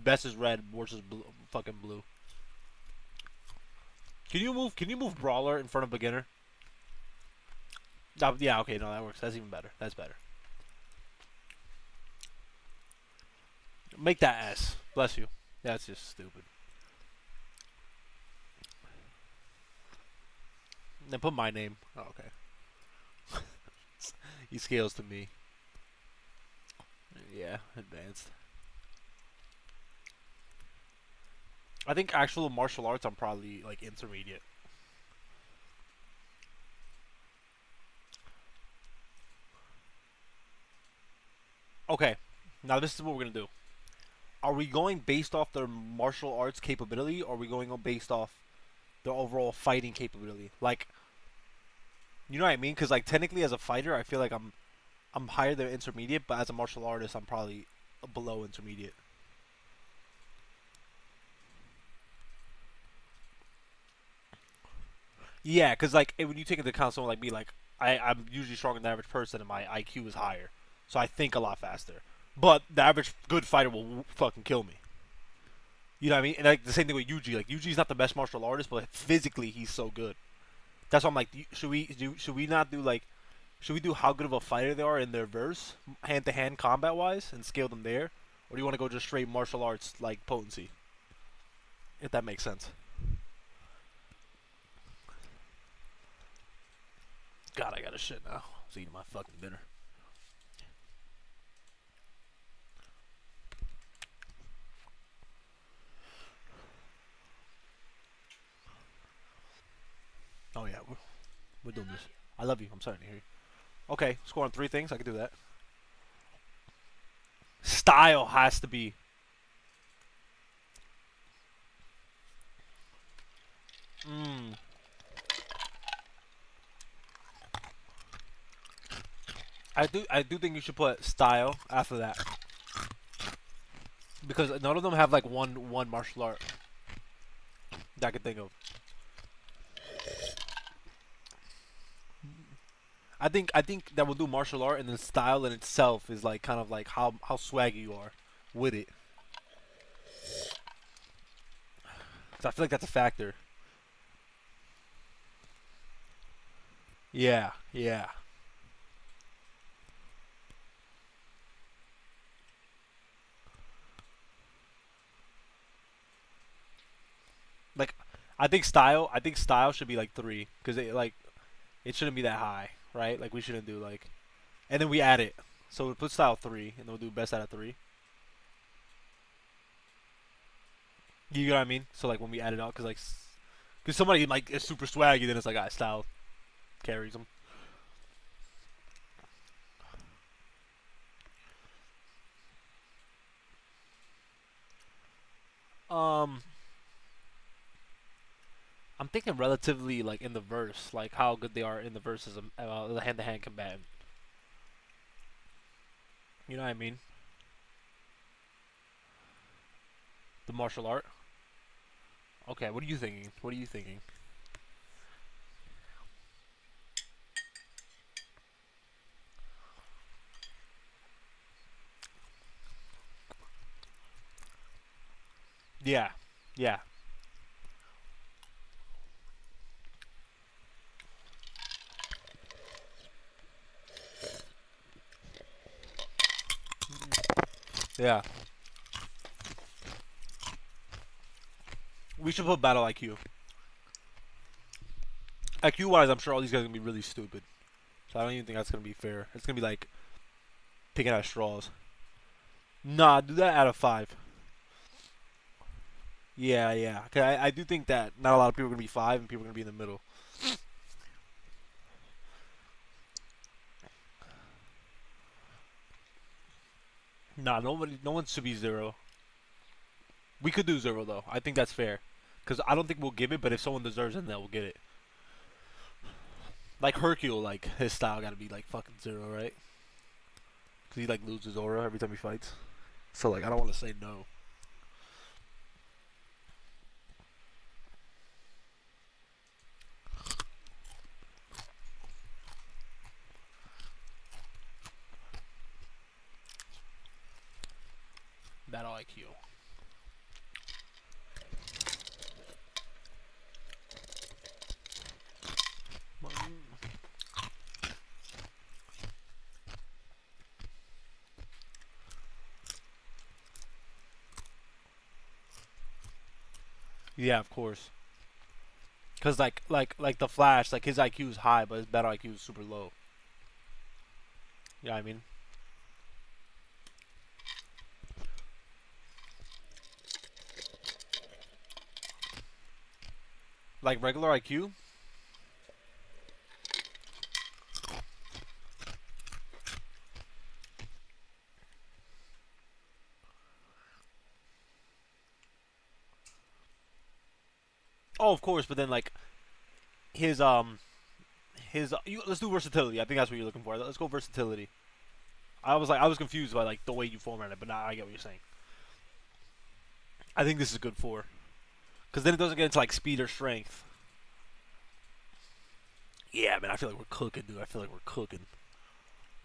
best is red, worst is blue, fucking blue. Can you move? Can you move brawler in front of beginner? Yeah, okay, no, that works. That's even better. That's better. Make that S. Bless you. That's just stupid. Then put my name. Oh, okay. He scales to me. Yeah, advanced. I think actual martial arts, I'm probably like intermediate. Okay, now this is what we're gonna do. Are we going based off their martial arts capability, or are we going based off their overall fighting capability? Like, you know what I mean? Because like technically, as a fighter, I feel like I'm higher than intermediate, but as a martial artist, I'm probably below intermediate. Yeah, because like when you take into account someone like me, like I'm usually stronger than the average person, and my IQ is higher, so I think a lot faster. But the average good fighter will fucking kill me. You know what I mean? And like the same thing with Yuji. Like Yuji's not the best martial artist, but physically he's so good. That's why I'm like, should we do? Should we not do like? Should we do how good of a fighter they are in their verse, hand to hand combat wise, and scale them there, or do you want to go just straight martial arts like potency? If that makes sense. God, I got to shit now. I was eating my fucking dinner. Oh yeah, we're doing this. I love you. I'm sorry to hear you. Okay, score on three things. I can do that. Style has to be. Mm, I do think you should put style after that because none of them have like one martial art that I can think of. I think that will do martial art, and then style in itself is like kind of like how swaggy you are with it. So I feel like that's a factor. Yeah, yeah. Like I think style should be like three because it shouldn't be that high, right? Like we shouldn't do like, and then we add it. So we put style three, and then we'll do best out of three. You know what I mean? So like when we add it out, because somebody like is super swaggy, then it's like style carries them. Um, I'm thinking relatively like in the verse, like how good they are in the verse as the hand-to-hand combatant. You know what I mean? The martial art. Okay, what are you thinking? What are you thinking? Yeah, yeah, yeah. We should put battle IQ. IQ wise, I'm sure all these guys are gonna be really stupid. So I don't even think that's gonna be fair. It's gonna be like picking out straws. Nah, do that out of five. Yeah, yeah. 'Cause I do think that not a lot of people are gonna be five, and people are gonna be in the middle. Nah, nobody, no one should be zero. We could do zero though. I think that's fair. Cause I don't think we'll give it, but if someone deserves it, then we'll get it. Like Hercule, like his style gotta be like fucking zero, right? Cause he like loses aura every time he fights. So like I don't want to say no. Battle IQ. Yeah, of course. Cause like the Flash, like his IQ is high, but his battle IQ is super low. Yeah, I mean, like regular IQ. Oh, of course, but then like his let's do versatility. I think that's what you're looking for. Let's go versatility. I was confused by like the way you formatted it, but now I get what you're saying. I think this is good for because then it doesn't get into like speed or strength. Yeah, man, I feel like we're cooking, dude. I feel like we're cooking.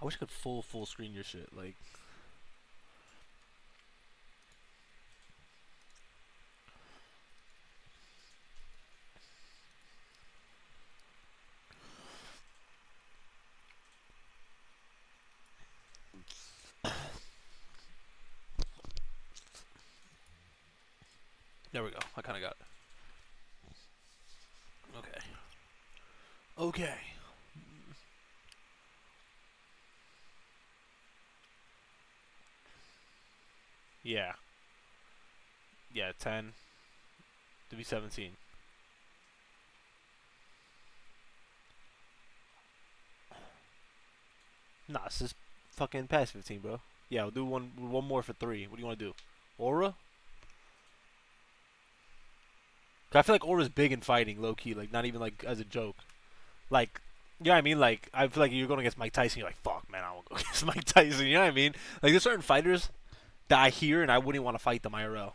I wish I could full screen your shit. Like, there we go. I kind of got it. Okay. Okay. Yeah. Yeah. 10 to be 17. Nah, it's just fucking past 15, bro. Yeah, we'll do one more for 3. What do you want to do? Aura? 'Cause I feel like Aura's big in fighting, low key. Like, not even like as a joke. Like, you know what I mean? Like, I feel like you're going against Mike Tyson. You're like, fuck, man, I won't go against Mike Tyson. You know what I mean? Like, there's certain fighters that I hear and I wouldn't want to fight them IRL.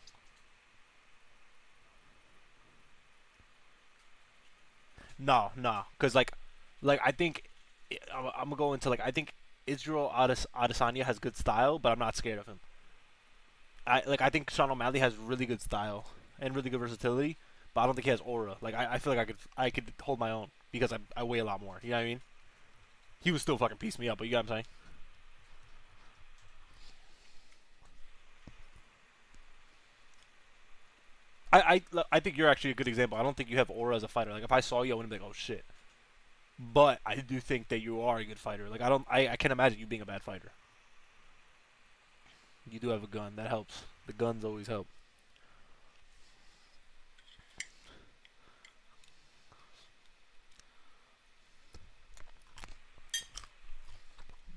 No, no, because like I think I'm gonna go into like I think Israel Adesanya has good style, but I'm not scared of him. I think Sean O'Malley has really good style and really good versatility, but I don't think he has aura. Like I feel like I could hold my own because I weigh a lot more. You know what I mean? He was still fucking piece me up, but you know what I'm saying? I think you're actually a good example. I don't think you have aura as a fighter. Like if I saw you, I wouldn't be like, oh shit. But I do think that you are a good fighter. Like I can't imagine you being a bad fighter. You do have a gun. That helps. The guns always help.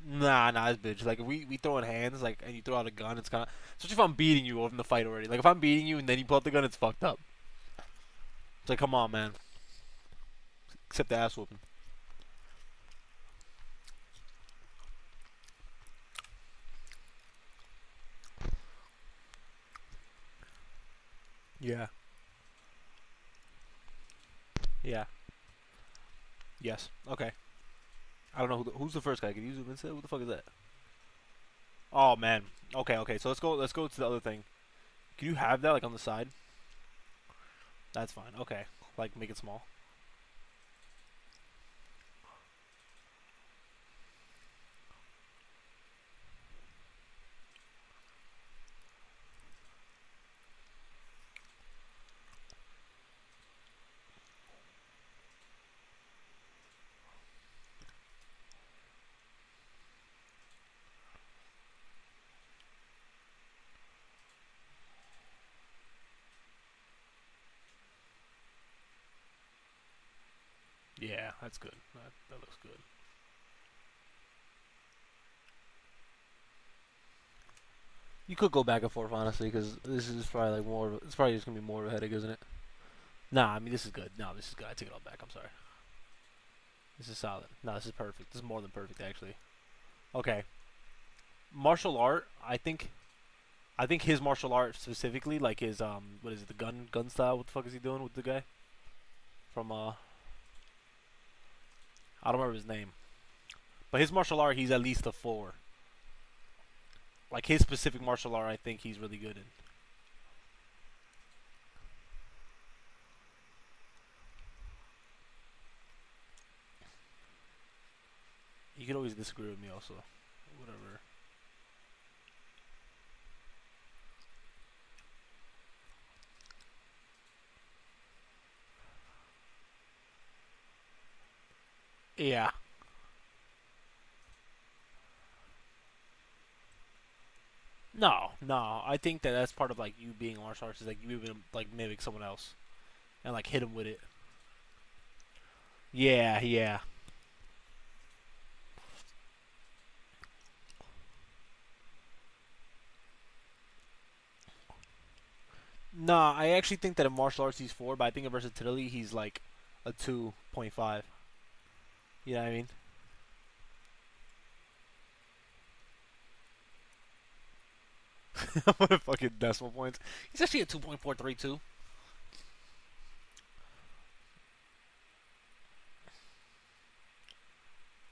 Nah, it's bitch. Like if we throw in hands, like and you throw out a gun, it's kind of especially if I'm beating you in the fight already. Like if I'm beating you and then you pull out the gun, it's fucked up. It's like come on, man. Except the ass whooping. Yeah. Yeah. Yes. Okay. I don't know who's the first guy. Can you zoom in? What the fuck is that? Oh man. Okay. So let's go. Let's go to the other thing. Can you have that like on the side? That's fine. Okay. Like make it small. Yeah, that's good. That looks good. You could go back and forth honestly, because this is probably like more. It's probably just gonna be more of a headache, isn't it? Nah, I mean this is good. No, this is good. I take it all back. I'm sorry. This is solid. No, this is perfect. This is more than perfect, actually. Okay, martial art. I think his martial art specifically, like his what is it, the gun style? What the fuck is he doing with the guy from I don't remember his name, but his martial art, he's at least a 4. Like his specific martial art, I think he's really good in. You can always disagree with me, also. Whatever. Yeah. No, no. I think that that's part of like you being martial arts is like you even like mimic someone else and like hit him with it. Yeah, yeah. Nah, I actually think that in martial arts he's 4, but I think in versatility he's like a 2.5. You know what I mean? Fucking decimal points. He's actually a 2.432.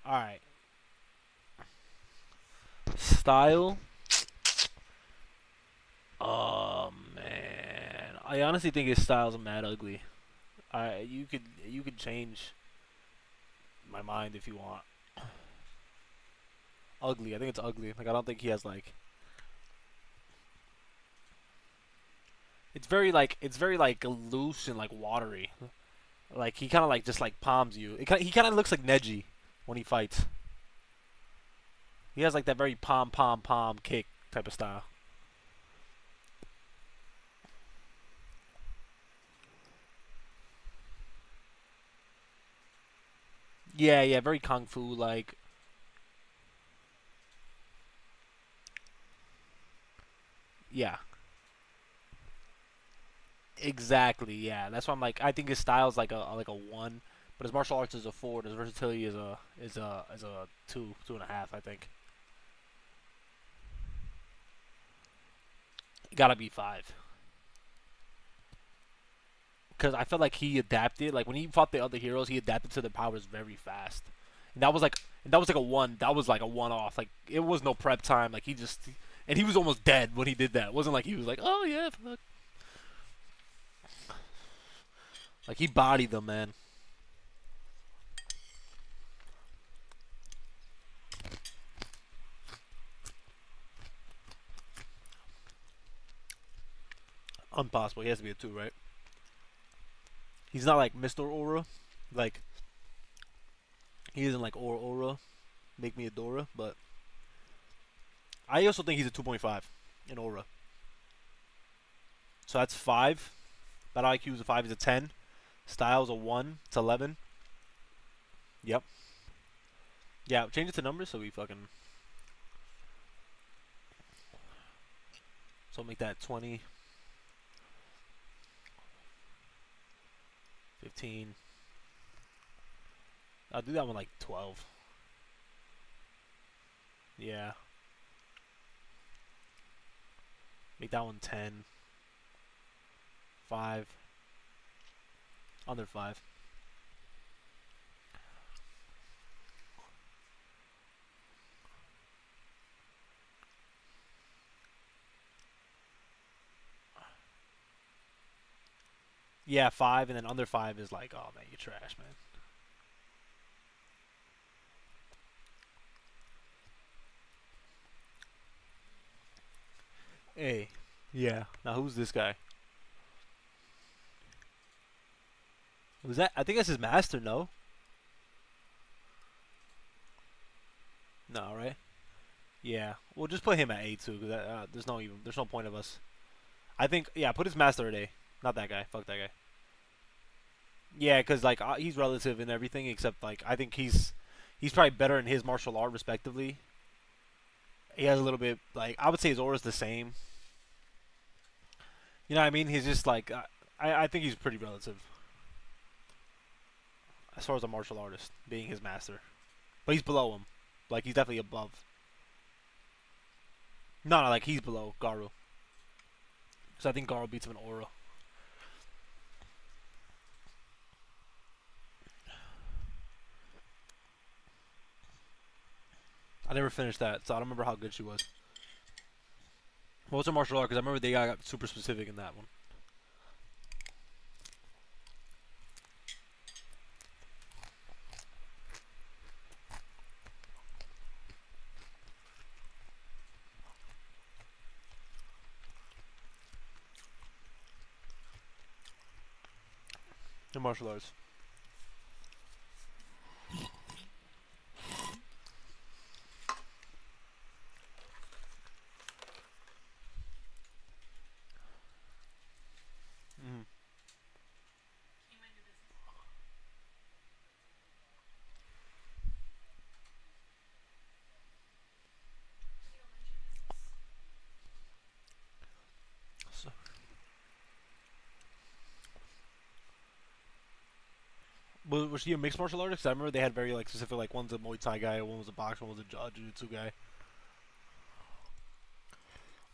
All right. Style. Oh man, I honestly think his style's mad ugly. I you could change my mind if you want. Ugly. I think it's ugly. Like I don't think he has like. It's very like loose and like watery. Like he kind of like just like palms you. He kind of looks like Neji when he fights. He has like that very palm kick type of style. Yeah, yeah, very kung fu like. Yeah, exactly. Yeah, that's why I'm like I think his style's like a 1, but his martial arts is a 4. His versatility is a 2.5. I think. Gotta be 5. Because I felt like he adapted. Like when he fought the other heroes, he adapted to their powers very fast. And that was like a 1. That was like a one off. Like it was no prep time. Like he just and he was almost dead when he did that. It wasn't like he was like, oh yeah, fuck. Like he bodied them, man. Impossible. He has to be a 2, right? He's not like Mr. Aura. Like he isn't like Aura. Make me a Dora, but I also think he's a 2.5 in Aura. So that's 5. Battle IQ is a 5. Is a 10. Style's a 1. It's 11. Yep. Yeah, change it to numbers so we fucking. So make that 20, 15. I'll do that one like 12. Yeah. Make that one 10. 5. Under 5. Yeah, 5, and then under 5 is like, oh man, you're trash, man. Hey. Yeah. Now who's this guy? Was that? I think that's his master. No. No, right? Yeah. We'll just put him at A too, because there's no point of us. I think yeah, put his master at A. Not that guy. Fuck that guy. Yeah, because like he's relative in everything except like I think he's probably better in his martial art respectively. He has a little bit like I would say his aura's the same. You know what I mean? He's just like I think he's pretty relative as far as a martial artist being his master, but he's below him. Like he's definitely above. No, no, like he's below Garu. So I think Garu beats him in aura. I never finished that, so I don't remember how good she was. What was her martial art? Because I remember they got super specific in that one. The martial arts. Was she a mixed martial artist? 'Cause I remember they had very like specific like one's a Muay Thai guy, one was a boxer, one was a jiu-jitsu guy.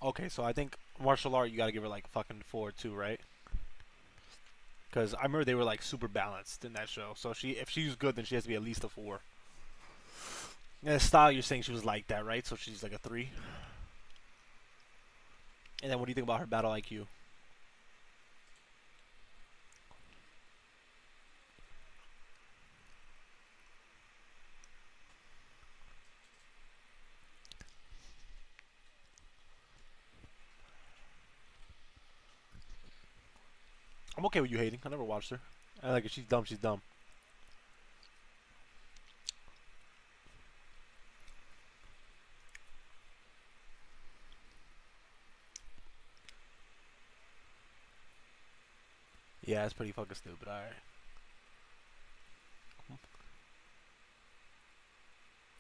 Okay, so I think martial art you gotta give her like fucking 4 too, right? Because I remember they were like super balanced in that show. So if she's good, then she has to be at least a 4. And the style you're saying she was like that, right? So she's like a 3. And then what do you think about her battle IQ? I'm okay with you hating. I never watched her. I like if she's dumb, she's dumb. Yeah, it's pretty fucking stupid. Alright.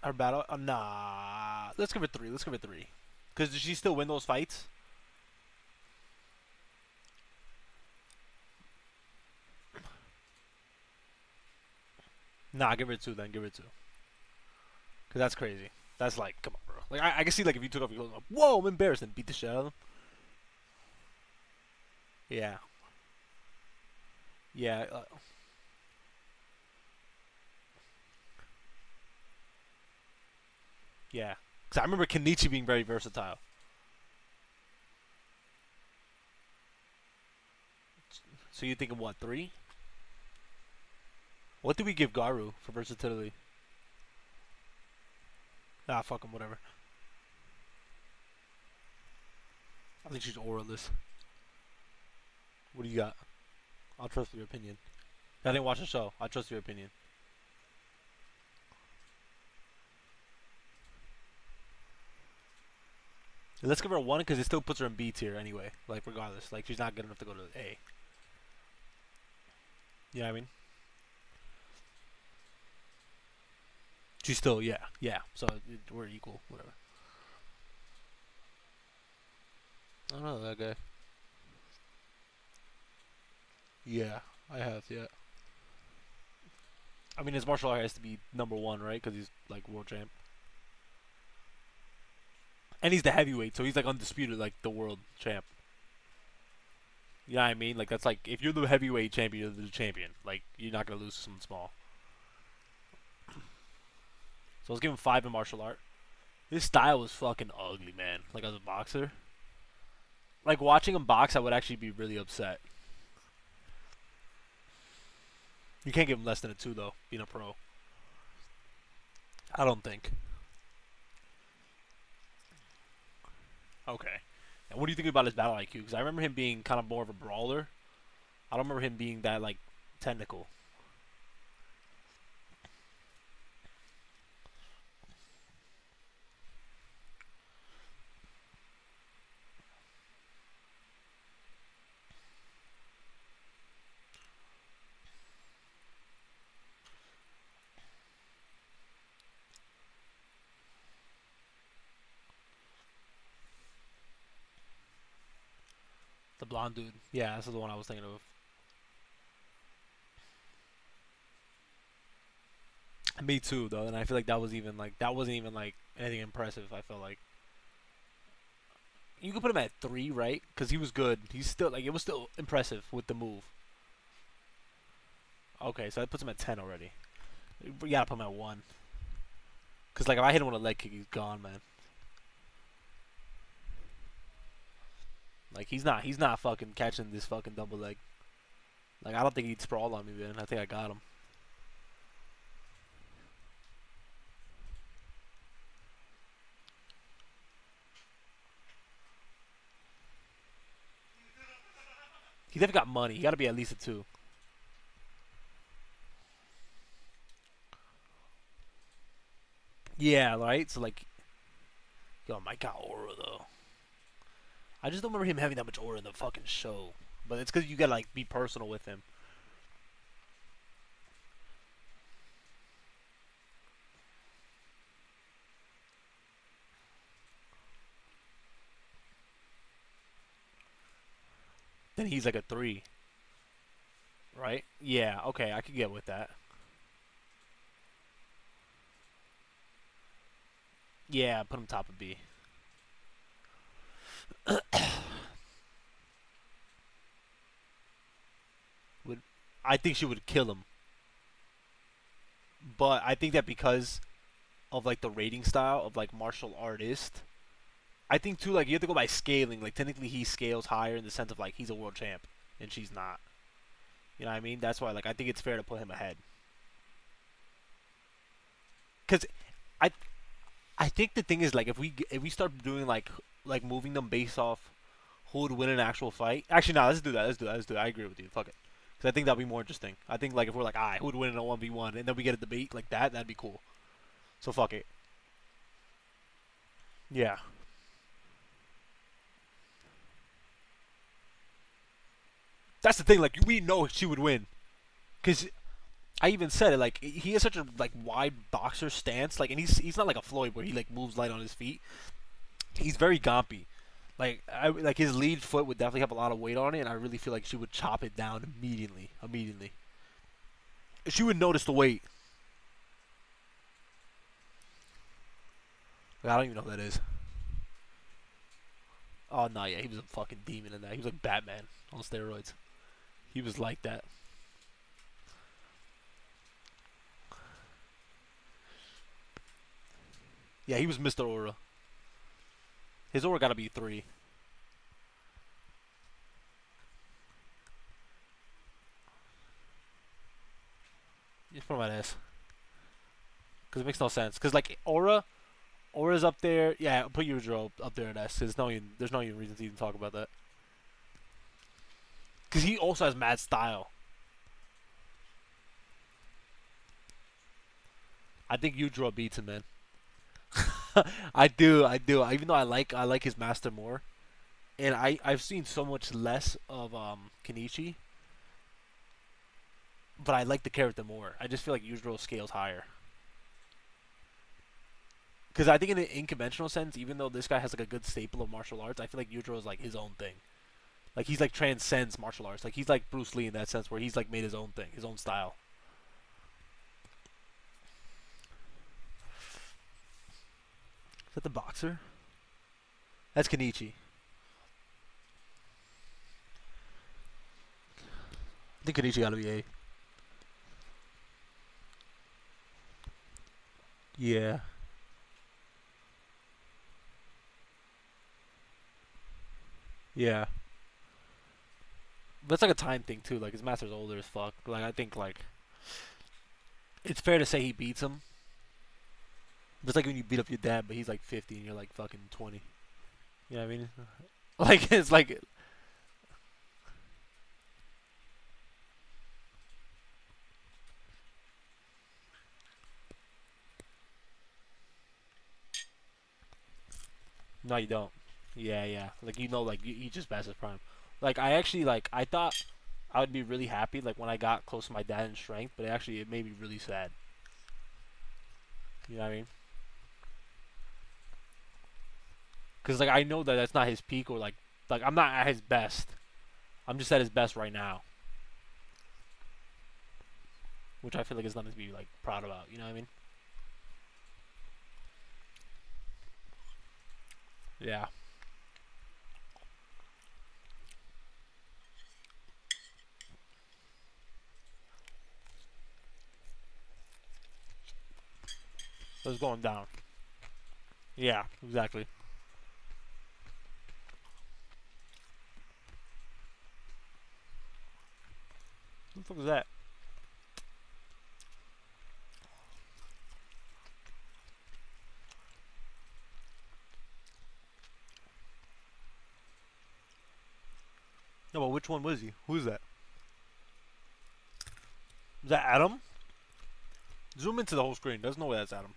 Our battle? Nah. Let's give it 3. Let's give it 3. Because does she still win those fights? Nah, give it 2 then. Give it 2. Because that's crazy. That's like, come on, bro. Like, I can see, like, if you took off your clothes, like, whoa, I'm embarrassed and beat the shit out of them. Yeah. Yeah. Yeah. Because I remember Kenichi being very versatile. So you're thinking, what, 3? What did we give Garu for versatility? Ah, fuck him, whatever. I think she's auraless. What do you got? I'll trust your opinion. I didn't watch the show. I trust your opinion. Let's give her a 1 because it still puts her in B tier anyway. Like, regardless. Like, she's not good enough to go to A. You know what I mean? She's still, yeah. Yeah. So, we're equal. Whatever. I don't know that guy. Yeah. I have, yeah. I mean, his martial art has to be number 1, right? Because he's, like, world champ. And he's the heavyweight, so he's, like, undisputed, like, the world champ. You know what I mean? Like, that's like, if you're the heavyweight champion, you're the champion. Like, you're not going to lose to someone small. So let's give him 5 in martial art. His style was fucking ugly, man. Like, as a boxer. Like, watching him box, I would actually be really upset. You can't give him less than a 2, though, being a pro. I don't think. Okay. And what do you think about his battle IQ? Because I remember him being kind of more of a brawler. I don't remember him being that, like, technical. The blonde dude. Yeah, that's the one I was thinking of. Me too, though, and I feel like that wasn't even like anything impressive. I felt like you could put him at 3, right? Because he was good. He's still like it was still impressive with the move. Okay, so that puts him at 10 already. We gotta put him at 1. Cause like if I hit him with a leg kick, he's gone, man. Like he's not fucking catching this fucking double leg. Like I don't think he'd sprawl on me, man. I think I got him. He definitely got money. He gotta be at least a 2. Yeah, right. So like, yo, Mike got aura though. I just don't remember him having that much aura in the fucking show. But it's because you gotta like be personal with him. Then he's like a 3, right? Yeah. Okay, I could get with that. Yeah, put him top of B. Would I think she would kill him, but I think that because of like the rating style of like martial artist, I think too like you have to go by scaling. Like technically he scales higher in the sense of like he's a world champ and she's not. You know what I mean? That's why like I think it's fair to put him ahead. Cause I I think the thing is like if we start doing like moving them based off who would win an actual fight. Actually, no, let's do that. Let's do that. Let's do that. I agree with you. Fuck it. Because I think that'd be more interesting. I think like if we're like, who would win in a 1v1, and then we get a debate like that, that'd be cool. So fuck it. Yeah. That's the thing. Like we know she would win. Because I even said it. Like he has such a like wide boxer stance. Like and he's not like a Floyd where he like moves light on his feet. He's very gompy. Like his lead foot would definitely have a lot of weight on it, and I really feel like she would chop it down immediately. Immediately, she would notice the weight. Like, I don't even know who that is. Oh no, yeah, he was a fucking demon in that. He was like Batman on steroids. He was like that. Yeah, he was Mr. Aura. His aura gotta be 3. Just put him at S. Because it makes no sense. Because like Aura's up there. Yeah, put Yujiro up there at S. There's no even reason to even talk about that. Because he also has mad style. I think Yujiro beats him, man. I do, I do. Even though I like his master more, and I've seen so much less of Kenichi, but I like the character more. I just feel like Yujiro scales higher. Because I think in an conventional sense, even though this guy has like a good staple of martial arts, I feel like Yujiro is like his own thing. Like he's like transcends martial arts. Like he's like Bruce Lee in that sense, where he's like made his own thing, his own style. Is that the boxer? That's Kenichi. I think Kenichi gotta be A. Yeah. Yeah. But it's like a time thing too. Like his master's older as fuck. Like I think like it's fair to say he beats him. Just like when you beat up your dad, but he's like 50 and you're like fucking 20. You know what I mean? Like it's like no, you don't. Yeah, yeah. Like like he just passed his prime. Like I actually like I thought I would be really happy like when I got close to my dad in strength, but actually it made me really sad. You know what I mean? Because like I know that that's not his peak or like I'm not at his best. I'm just at his best right now, which I feel like is nothing to be like proud about. You know what I mean? Yeah. So it's going down. Yeah, exactly. What the fuck is that? No, but which one was he? Who is that? Is that Adam? Zoom into the whole screen. There's no way that's Adam.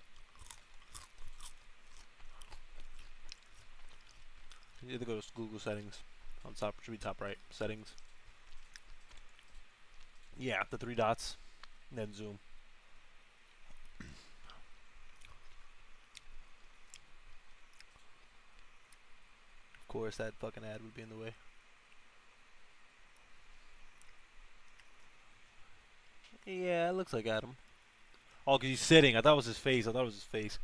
You have to go to Google settings. On top, should be top right. Settings. Yeah, the 3 dots. And then zoom. Of course, that fucking ad would be in the way. Yeah, it looks like Adam. Oh, 'cause he's sitting. I thought it was his face. I thought it was his face.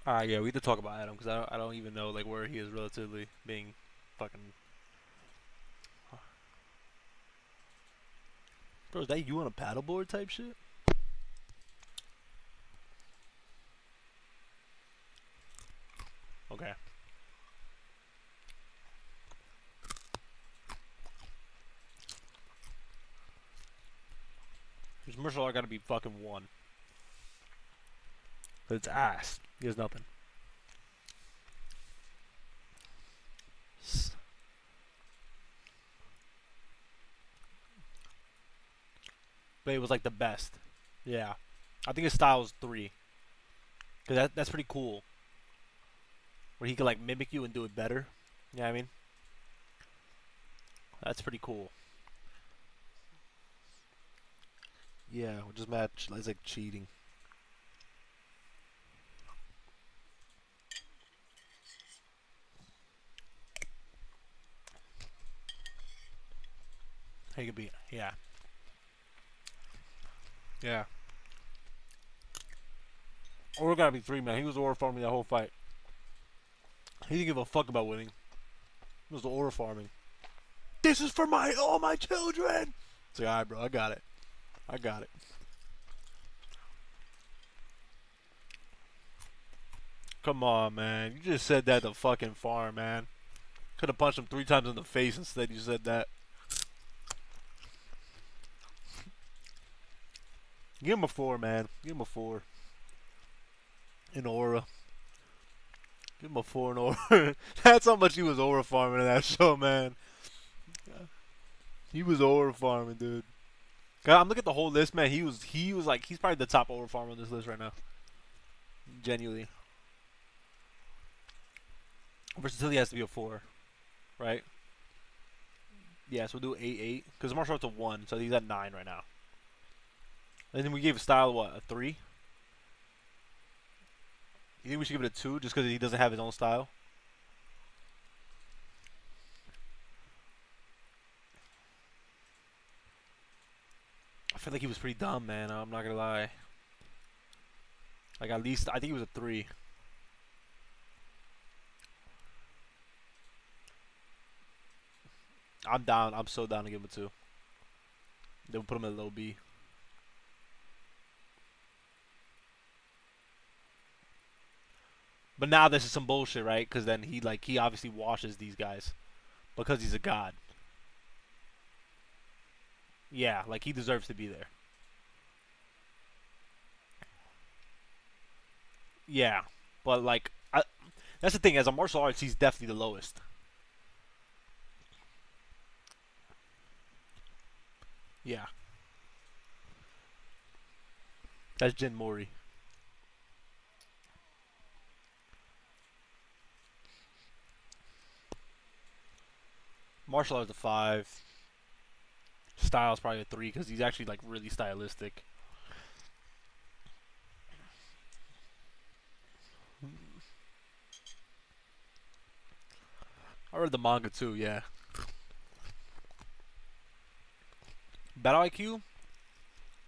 Yeah, we need to talk about Adam because I don't even know like where he is relatively being fucking. Bro, is that you on a paddleboard type shit? Okay. His martial art gotta be fucking one. It's ass. He has nothing. But it was like the best. Yeah. I think his style is 3. Cause that's pretty cool. Where he could like mimic you and do it better. You know what I mean? That's pretty cool. Yeah, which is mad. It's like cheating. He could be. Yeah. Yeah. Or gotta be 3, man. He was aura farming that whole fight. He didn't give a fuck about winning. He was the aura farming. This is for all my children. It's like, alright, bro. I got it. I got it. Come on, man. You just said that to fucking farm, man. Could have punched him 3 times in the face instead. You said that. Give him a 4, man. Give him a 4. In aura. Give him a 4 in aura. That's how much he was aura farming in that show, man. He was aura farming, dude. I'm looking at the whole list, man. He was like he's probably the top aura farmer on this list right now. Genuinely. Versatility has to be a 4, right? Yeah, so we'll do 8-8 because martial arts a 1, so he's at 9 right now. And then we gave style what, a 3? You think we should give it a 2 just because he doesn't have his own style? I feel like he was pretty dumb, man. I'm not gonna lie. Like at least I think he was a 3. I'm down. I'm so down to give him a 2. Then we'll put him at low B. But now this is some bullshit, right? Because then he obviously washes these guys because he's a god. Yeah, like he deserves to be there. Yeah, but like that's the thing. As a martial arts, he's definitely the lowest. Yeah, that's Jin Mori. Martial arts a 5. Style's probably a 3 because he's actually like really stylistic. I read the manga too. Yeah, Battle IQ.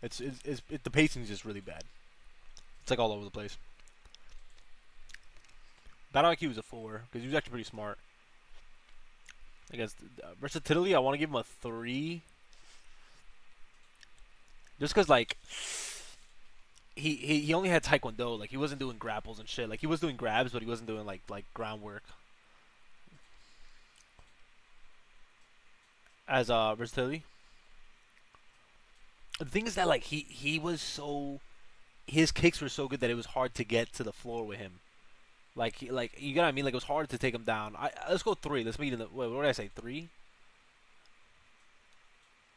The pacing is just really bad. It's like all over the place. Battle IQ is a 4 because he was actually pretty smart. I guess versatility. I want to give him a 3, just because like he only had taekwondo. Like he wasn't doing grapples and shit. Like he was doing grabs, but he wasn't doing like groundwork. As versatility. The thing is that like he was so his kicks were so good that it was hard to get to the floor with him. Like you know what I mean? Like it was hard to take him down. Let's go 3. Let's meet in the wait. What did I say? 3.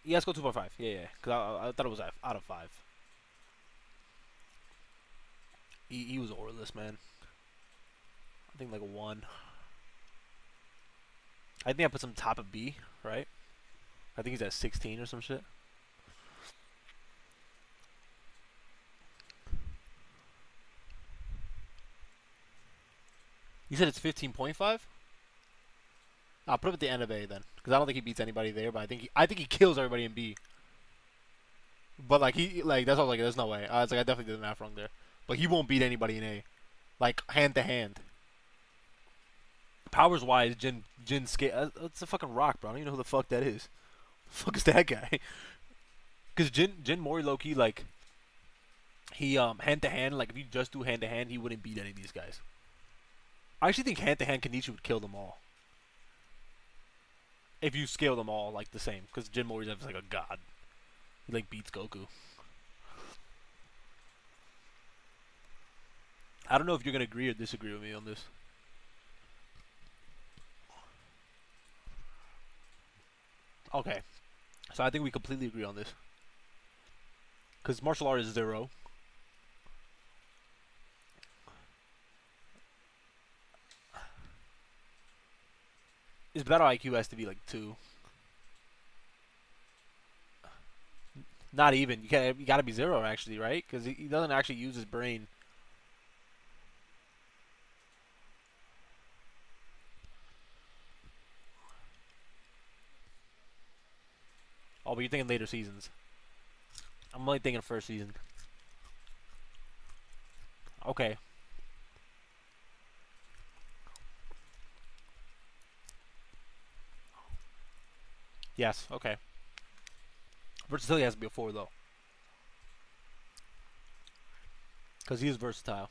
Yeah, let's go 2.5. Yeah, yeah. Because I thought it was out of 5. He was auraless, man. I think like a 1. I think I put some top of B, right? I think he's at 16 or some shit. You said it's 15.5? I'll put him at the end of A then, because I don't think he beats anybody there. But I think he kills everybody in B. But like that's all. Like there's no way. It's like I definitely did the math wrong there. But he won't beat anybody in A. like hand to hand. Powers wise, Jin scale. It's a fucking rock, bro. I don't even know who the fuck that is. The fuck is that guy? Because Jin Mori low key like he hand to hand, like if you just do hand to hand, he wouldn't beat any of these guys. I actually think hand to hand Kenichi would kill them all if you scale them all like the same. Because Jin Mori's like a god. He like beats Goku. I don't know if you're gonna agree or disagree with me on this. Okay, so I think we completely agree on this. Because martial art is 0. His battle IQ has to be like 2. Not even. You gotta be 0 actually, right? Because he doesn't actually use his brain. Oh, but you're thinking later seasons. I'm only thinking first season. Okay. Yes. Okay. Versatility has to be a 4 though, because he is versatile.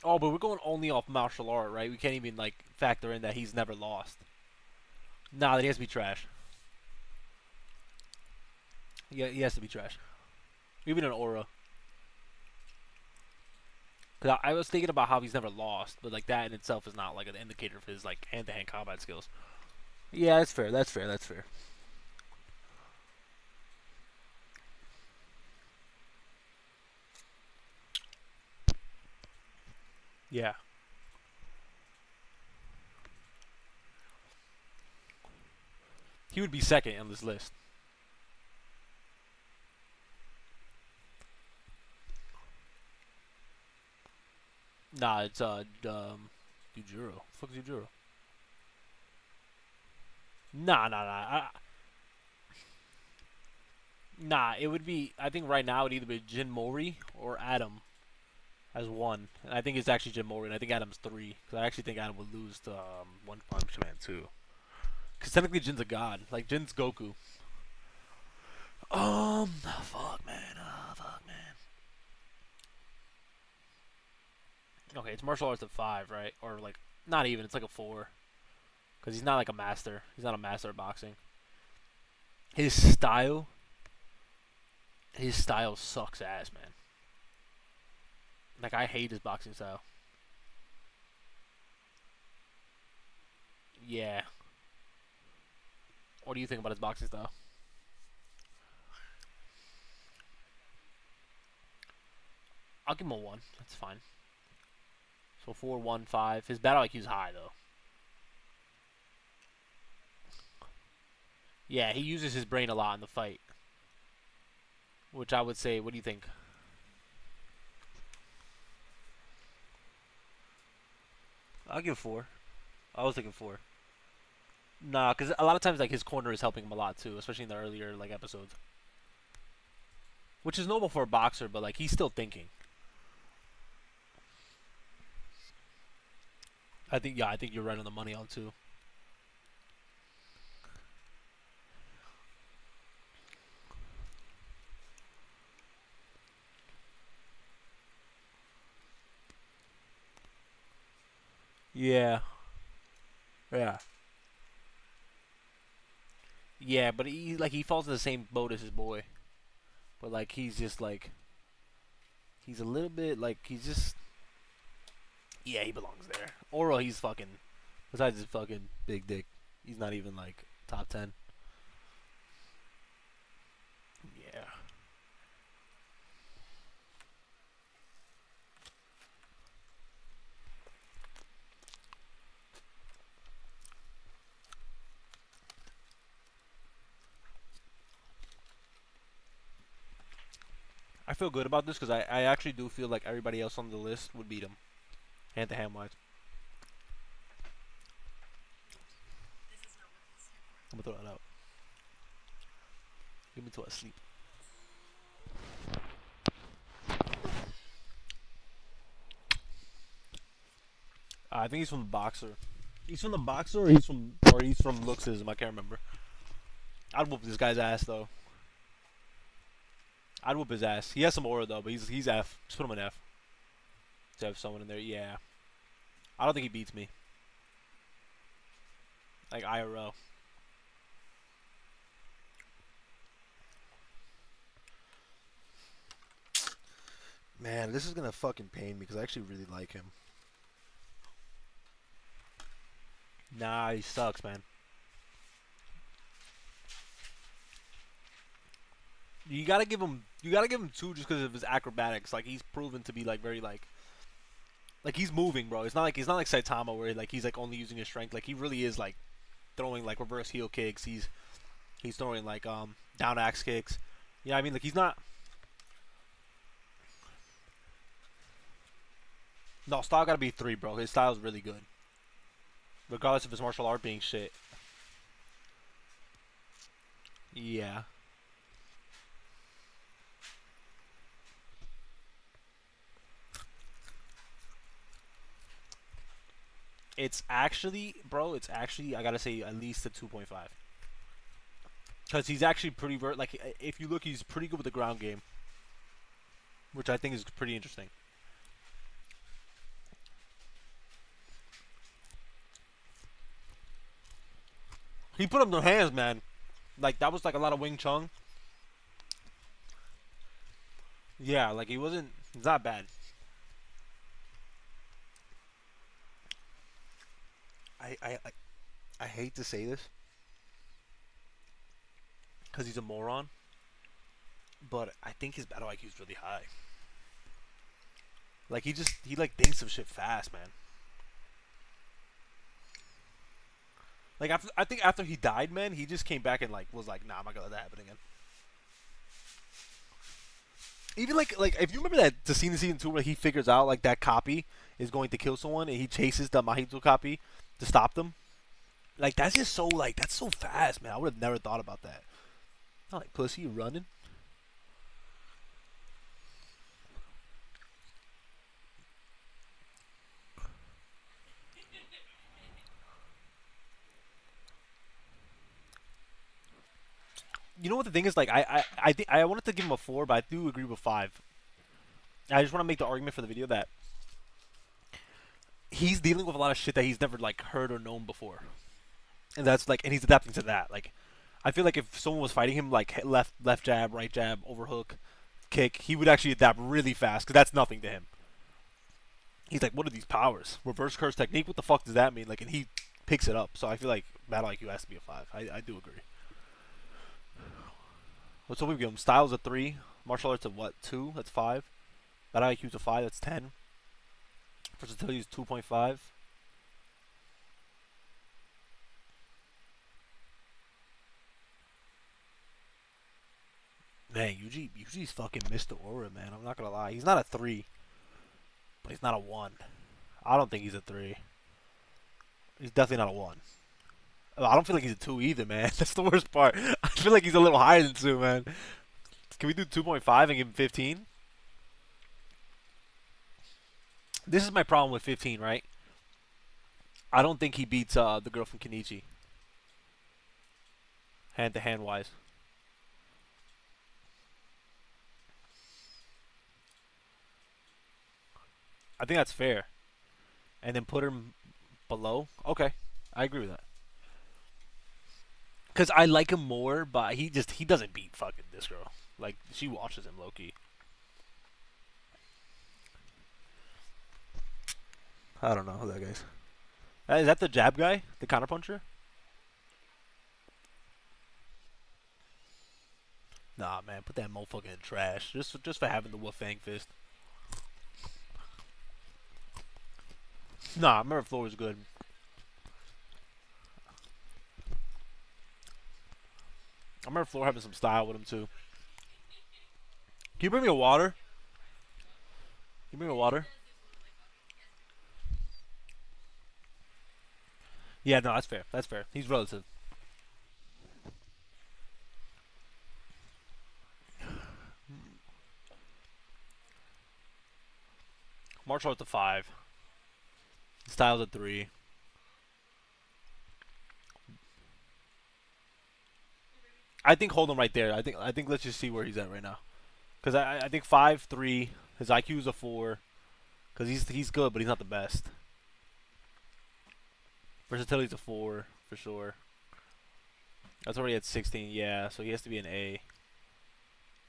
Oh, but we're going only off martial art, right? We can't even like factor in that he's never lost. Nah, that he has to be trash. Yeah, he has to be trash. Even an aura. Cause I was thinking about how he's never lost, but like that in itself is not like an indicator of his like hand-to-hand combat skills. Yeah, that's fair. That's fair. That's fair. Yeah. He would be second on this list. Nah, it's Yujiro. Fuck's Yujiro? Nah. Nah, it would be. I think right now it would either be Jin Mori or Adam as 1. And I think it's actually Jin Mori, and I think Adam's 3. Because I actually think Adam would lose to One Punch Man 2. Because technically Jin's a god. Like Jin's Goku. Fuck man. Fuck man. Okay, it's martial arts at 5, right? Or like, not even. It's like a 4. Because he's not like a master. He's not a master of boxing. His style. His style sucks ass, man. Like, I hate his boxing style. Yeah. What do you think about his boxing style? I'll give him a 1. That's fine. So 4, 1, 5. His battle IQ is high, though. Yeah, he uses his brain a lot in the fight. Which I would say, what do you think? I'll give 4. I was thinking 4. Nah, because a lot of times, like, his corner is helping him a lot, too. Especially in the earlier, like, episodes. Which is normal for a boxer, but, like, he's still thinking. I think you're right on the money on, too. Yeah. Yeah. Yeah, but he falls in the same boat as his boy. But like he's just like he's a little bit like he's just yeah, he belongs there. Oro he's fucking besides his fucking big dick, he's not even like top 10. Yeah. I feel good about this because I actually do feel like everybody else on the list would beat him, hand to hand wise. I'm gonna throw that out. Give me till I sleep. I think he's from the boxer. He's from the boxer, or he's from Luxism. I can't remember. I'd whoop this guy's ass though. I'd whoop his ass. He has some aura though, but he's F. Just put him in F. To have someone in there, yeah. I don't think he beats me. Like IRL. Man, this is gonna fucking pain me because I actually really like him. Nah, he sucks, man. You gotta give him. You gotta give him two just because of his acrobatics. Like he's proven to be like very like he's moving, bro. It's not like Saitama where like he's like only using his strength. Like he really is like throwing like reverse heel kicks. He's throwing like down axe kicks. Yeah, I mean like he's not. No, style gotta be 3, bro. His style's really good, regardless of his martial art being shit. Yeah. It's actually, bro. It's actually I gotta say at least a 2.5. Because he's actually pretty like if you look, he's pretty good with the ground game, which I think is pretty interesting. He put up no hands, man. Like that was like a lot of Wing Chun. Yeah, like he wasn't. It's not bad. I I I, I hate to say this because he's a moron, but I think his battle IQ is really high. Like he like thinks of shit fast, man. Like I think after he died, man, he just came back and like was like, nah, I'm not gonna let that happen again. Even like if you remember that the scene in season 2 where he figures out like that copy is going to kill someone and he chases the Mahito copy to stop them. Like that's just so like that's so fast, man. I would have never thought about that. I'm like pussy, you running? You know what the thing is? Like I wanted to give him a 4, but I do agree with 5. I just want to make the argument for the video that he's dealing with a lot of shit that he's never like heard or known before, and that's like, and he's adapting to that. Like, I feel like if someone was fighting him like left jab, right jab, overhook, kick, he would actually adapt really fast because that's nothing to him. He's like, what are these powers? Reverse curse technique? What the fuck does that mean? Like, and he picks it up. So I feel like battle IQ has to be a 5. I do agree. What's up? We give him styles a 3, martial arts a what 2? That's 5. Battle IQ's a 5. That's 10. Versatility is 2.5. Man, Yuji's fucking Mr. Aura, man. I'm not gonna lie. He's not a 3, but he's not a 1. I don't think he's a 3. He's definitely not a 1. I don't feel like he's a 2 either, man. That's the worst part. I feel like he's a little higher than 2, man. Can we do 2.5 and give him 15? This is my problem with 15, right? I don't think he beats the girl from Kenichi. Hand to hand wise. I think that's fair. And then put him below. Okay. I agree with that. Because I like him more, but he doesn't beat fucking this girl. Like, she watches him low key. I don't know who that guy's. Is that the jab guy? The counterpuncher? Nah, man, put that motherfucker in trash. Just for having the Wolfang fist. Nah, Mirror Floor is good. I remember Floor having some style with him too. Can you bring me a water? Can you bring me a water? Yeah, no, that's fair. That's fair. He's relative. Martial arts to 5. Styles a 3. I think hold him right there. I think let's just see where he's at right now. Because I think 5'3". His IQ is a 4. Because he's good, but he's not the best. Versatility's a 4 for sure. That's already at 16. Yeah, so he has to be an A.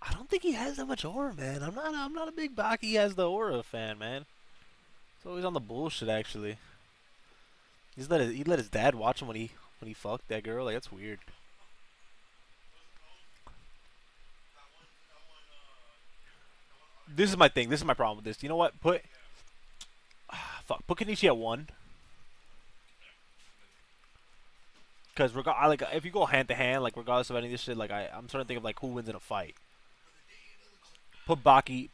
I don't think he has that much aura, man. I'm not a big Baki has the aura fan, man. He's always on the bullshit actually. He let his dad watch him when he fucked that girl. Like that's weird. This is my thing. This is my problem with this. You know what? Put Kenichi at 1. Because I like if you go hand to hand, like regardless of any of this shit, like I'm starting to think of like who wins in a fight. Put Baki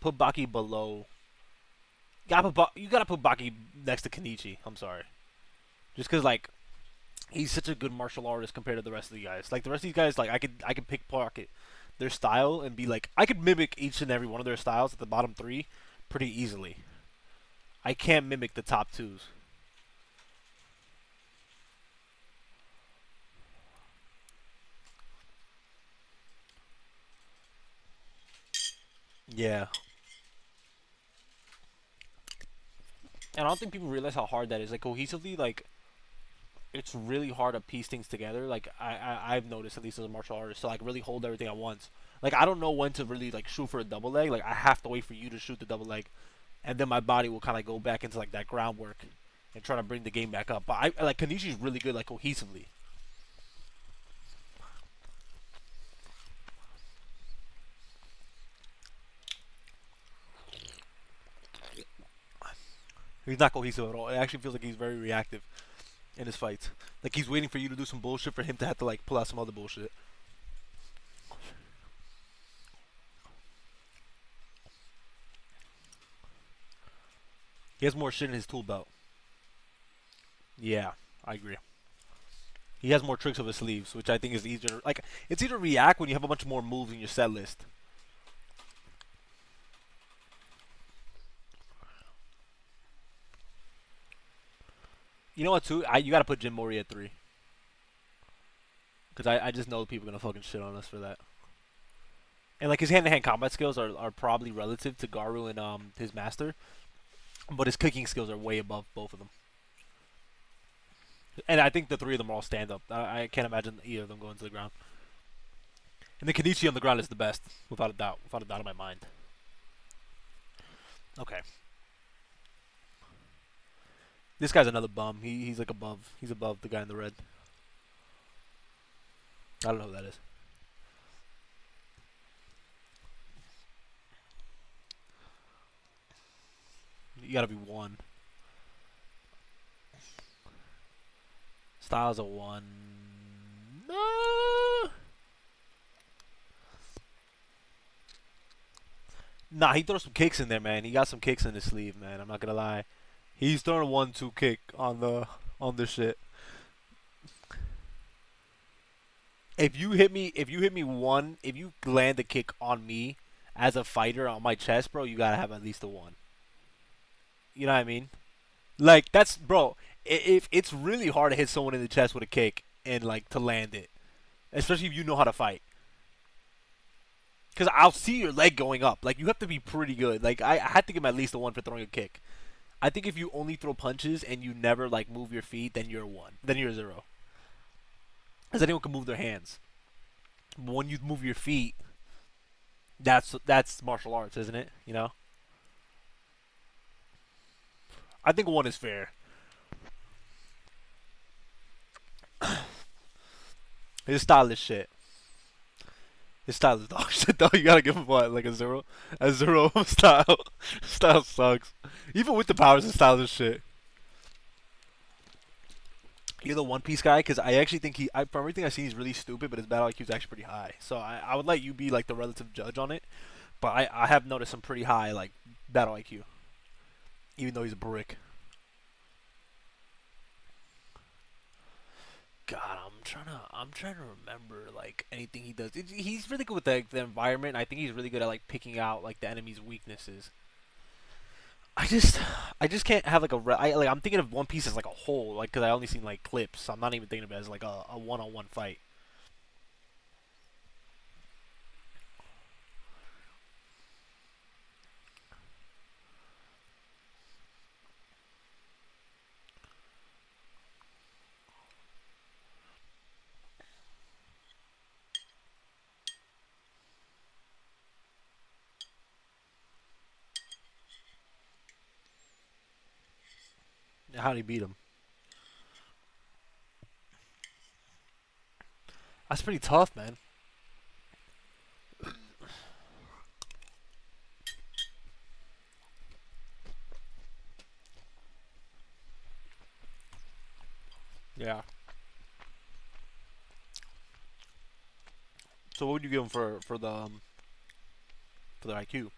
below. You gotta put Baki next to Kenichi. I'm sorry, just because like he's such a good martial artist compared to the rest of the guys. Like the rest of these guys, like I could pickpocket their style and be like I could mimic each and every one of their styles at the bottom 3 pretty easily. I can't mimic the top 2s. Yeah, and I don't think people realize how hard that is. Like cohesively, like it's really hard to piece things together. Like I've noticed at least as a martial artist to like really hold everything at once. Like I don't know when to really like shoot for a double leg. Like I have to wait for you to shoot the double leg, and then my body will kind of go back into like that groundwork and try to bring the game back up. But I like Kanishi's really good like cohesively. He's not cohesive at all. It actually feels like he's very reactive in his fights. Like he's waiting for you to do some bullshit for him to have to like pull out some other bullshit. He has more shit in his tool belt. Yeah, I agree. He has more tricks up his sleeves, which I think is easier. Like it's easier to react when you have a bunch more moves in your set list. You know what? Too, you gotta put Jim Mori at 3 because I just know people are gonna fucking shit on us for that. And like his hand-to-hand combat skills are probably relative to Garu and his master, but his kicking skills are way above both of them. And I think the 3 of them are all stand up. I can't imagine either of them going to the ground. And the Kenichi on the ground is the best, without a doubt in my mind. Okay, this guy's another bum. He's like above. He's above the guy in the red. I don't know who that is. You gotta be 1. Styles a 1. No. Nah, he throws some kicks in there, man. He got some kicks in his sleeve, man. I'm not gonna lie. He's throwing a 1-2 kick on this shit. If you land a kick on me as a fighter on my chest, bro, you gotta have at least a 1. You know what I mean? Like that's, bro. If it's really hard to hit someone in the chest with a kick and like to land it, especially if you know how to fight. Because I'll see your leg going up. Like you have to be pretty good. Like I had to give him at least a 1 for throwing a kick. I think if you only throw punches and you never like move your feet, then you're a 1. Then you're a 0. Because anyone can move their hands. But when you move your feet, that's martial arts, isn't it? You know. I think 1 is fair. His style is shit. His style is dog shit though. You gotta give him what, like a 0? A 0 style. Style sucks. Even with the powers, his style is shit. You're the One Piece guy because I actually think from everything I've seen, he's really stupid, but his battle IQ is actually pretty high. So I would let you be like the relative judge on it. But I have noticed some pretty high like battle IQ, even though he's a brick. God, I'm trying to remember like anything he does. He's really good with the environment. I think he's really good at like picking out like the enemy's weaknesses. I just I just can't have like I'm thinking of One Piece as like a whole, like because I only seen like clips. So I'm not even thinking of it as like a one-on-one fight. How do you beat him? That's pretty tough, man. Yeah. So what would you give him for the IQ?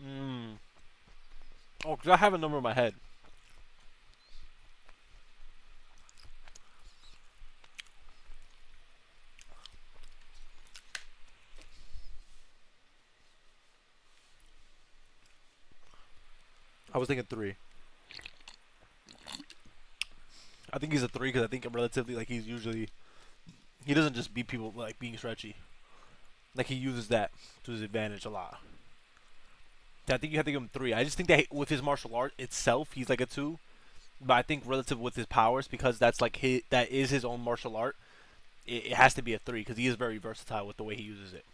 Mm. Oh, cause I have a number in my head. I was thinking three. I think he's a three because I think I'm relatively like he's usually he doesn't just beat people like being stretchy. Like he uses that to his advantage a lot. I think you have to give him three. I just think that with his martial art itself, he's like a two. But I think relative with his powers, because that's like that is his own martial art. It has to be a three because he is very versatile with the way he uses it.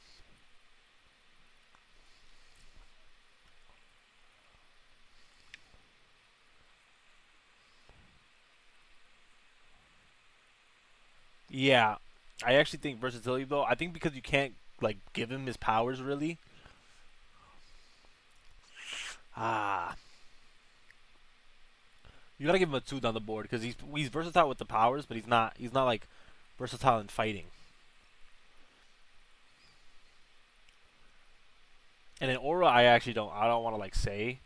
Yeah, I actually think versatility though. I think because you can't like give him his powers really. Ah, you gotta give him a two down the board because he's versatile with the powers, but he's not like versatile in fighting. And in Aura, I don't want to like say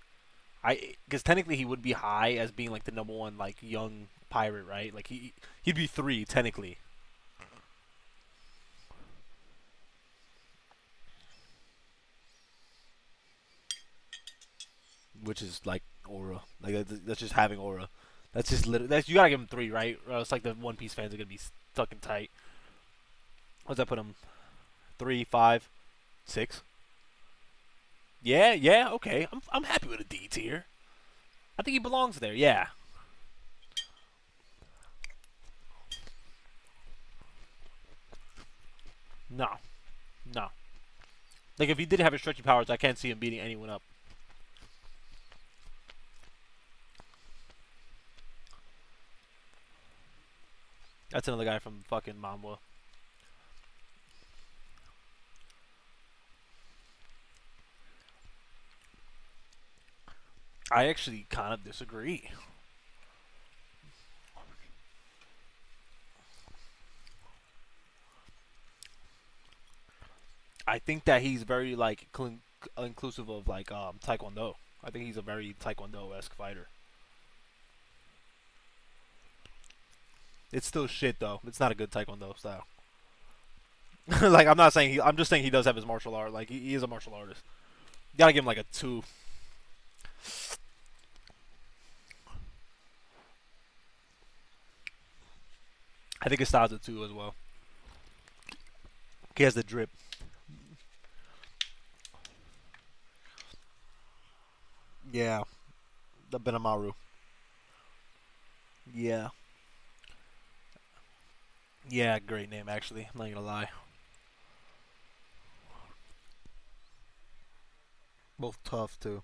because technically he would be high as being like the number one like young pirate, right? Like he'd be three technically, which is like Aura. Like that's just having Aura. That's just literally that's you gotta give him three, right? Or else like the One Piece fans are gonna be stuck in tight. What's that put him? Three, five, six. Yeah, yeah, okay. I'm happy with a D tier. I think he belongs there. Yeah. No, no. Like if he did have his stretchy powers, I can't see him beating anyone up. That's another guy from fucking Mamba. I actually kind of disagree. I think that he's very like inclusive of like Taekwondo. I think he's a very Taekwondo esque fighter. It's still shit though. It's not a good Taekwondo style. Like I'm not saying he. I'm just saying he does have his martial art. Like he is a martial artist. You gotta give him like a two. I think his style's a two as well. He has the drip. Yeah, the Benamaru. Yeah, yeah, great name actually. I'm not gonna lie. Both tough too.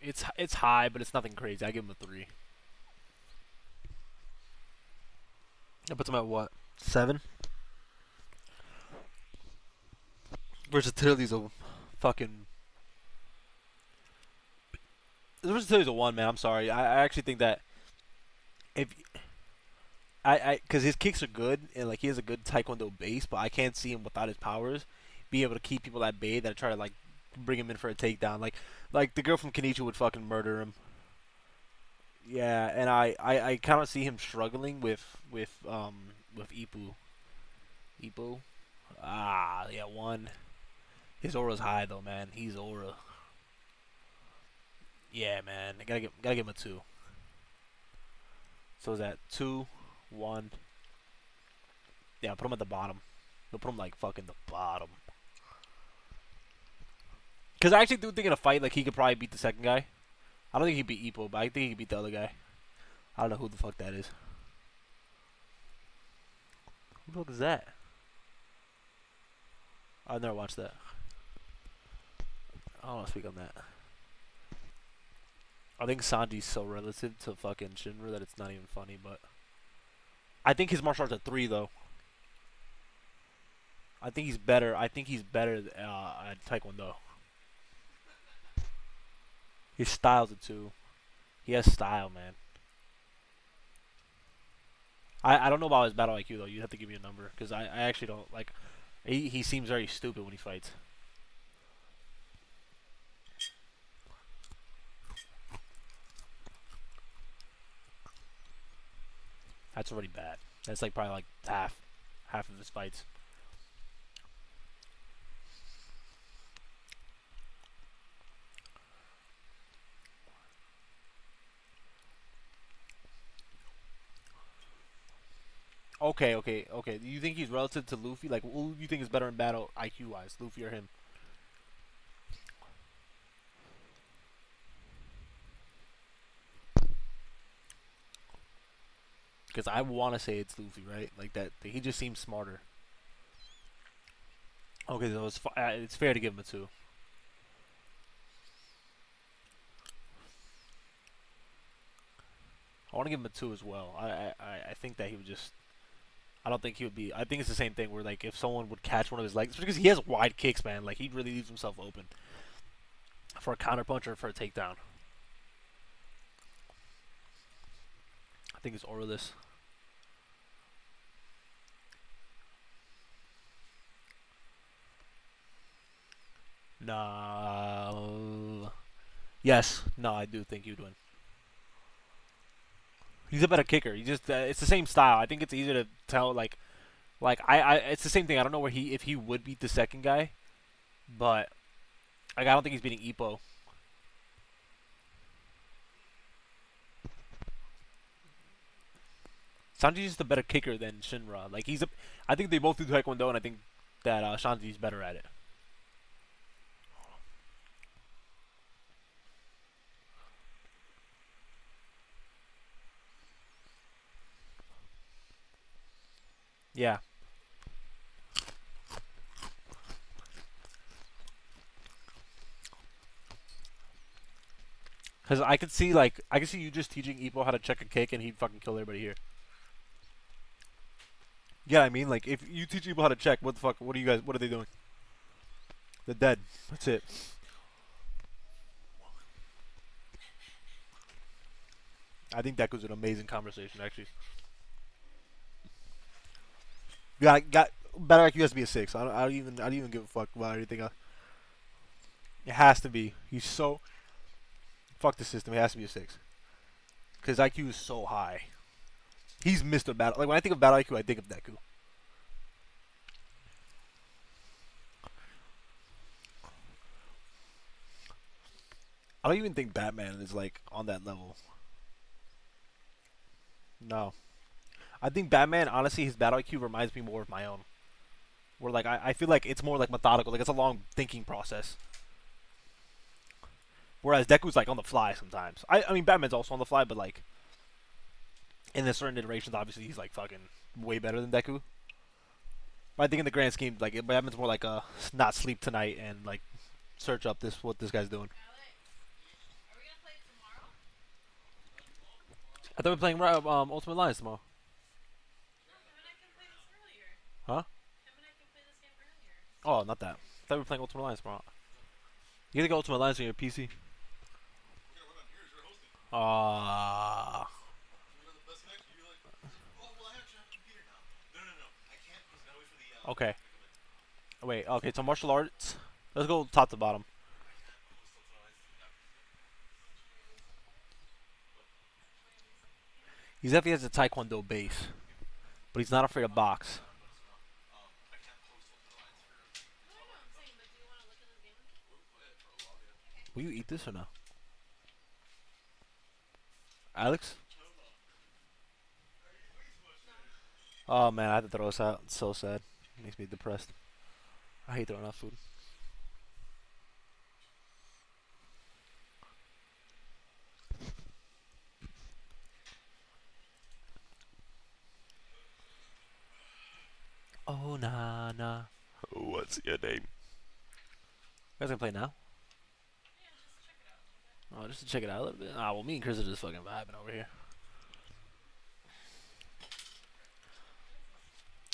It's high, but it's nothing crazy. I give him a three. That puts him at what? Seven. Versatility's a fucking. Versatility's a one, man. I'm sorry. I actually think that if because his kicks are good and like he has a good taekwondo base, but I can't see him without his powers be able to keep people at bay that try to like bring him in for a takedown. Like the girl from Kenichi would fucking murder him. Yeah, and I kind of see him struggling with Ipu. Ipu. Ah, yeah, one. His aura's high though, man. He's aura. Yeah, man. I gotta give him a two. So is that two, one? Yeah, put him at the bottom. They'll put him like fucking the bottom. Cause I actually do think in a fight like he could probably beat the second guy. I don't think he'd beat Ipo, but I think he could beat the other guy. I don't know who the fuck that is. Who the fuck is that? I've never watched that. I don't want to speak on that. I think Sanji's so relative to fucking Shinra that it's not even funny, but I think his martial arts are three though. I think he's better. I think he's better at Taekwondo. His style's a two. He has style, man. I don't know about his battle IQ though. You have to give me a number because I actually don't like. He seems very stupid when he fights. That's already bad. That's like probably like half of his fights. Okay. Do you think he's relative to Luffy? Like, who do you think is better in battle IQ wise, Luffy or him? Because I want to say it's Luffy, right? Like that. He just seems smarter. Okay, so it's fair to give him a two. I want to give him a two as well. I think that he would just. I don't think he would be. I think it's the same thing where like if someone would catch one of his legs, because he has wide kicks, man. Like he really leaves himself open for a counter punch or for a takedown. I think it's auraless. No. Yes. No, I do think you'd win. He's a better kicker. He just it's the same style. I think it's easier to tell like I it's the same thing. I don't know where he if he would beat the second guy, but like I don't think he's beating Ippo. Sanji's just a better kicker than Shinra. Like he's a I think they both do Taekwondo and I think that Sanji's better at it. Yeah. Cause I could see you just teaching Ippo how to check a kick and he'd fucking kill everybody here. Yeah, I mean like if you teach Ippo how to check, what the fuck? What are you guys? What are they doing? They're dead. That's it. I think that was an amazing conversation actually. Got better IQ has to be a six. I don't even give a fuck about anything else. It has to be. He's so fuck the system. It has to be a six because IQ is so high. He's Mr. Battle. Like when I think of Battle IQ, I think of Deku. I don't even think Batman is like on that level. No, I think Batman. Honestly, his Battle IQ reminds me more of my own. Where like I feel like it's more like methodical. Like it's a long thinking process. Whereas Deku's like on the fly sometimes. I mean Batman's also on the fly, but like in the certain iterations, obviously he's like fucking way better than Deku. But I think in the grand scheme, like Batman's more like a not sleep tonight and like search up this what this guy's doing. I thought we were playing Ultimate Alliance tomorrow. Huh? Oh, not that. I thought we were playing Ultimate Alliance tomorrow. You gotta go Ultimate Alliance on your PC. Ah. Okay. Wait. Okay. So martial arts. Let's go top to bottom. He's definitely has a Taekwondo base, but he's not afraid of box. Will you eat this or no? Alex? Oh man, I have to throw this out. It's so sad. It makes me depressed. I hate throwing out food. Oh nah nah. What's your name? You guys gonna play now? Oh, just to check it out a little bit. Ah, well, me and Chris are just fucking vibing over here.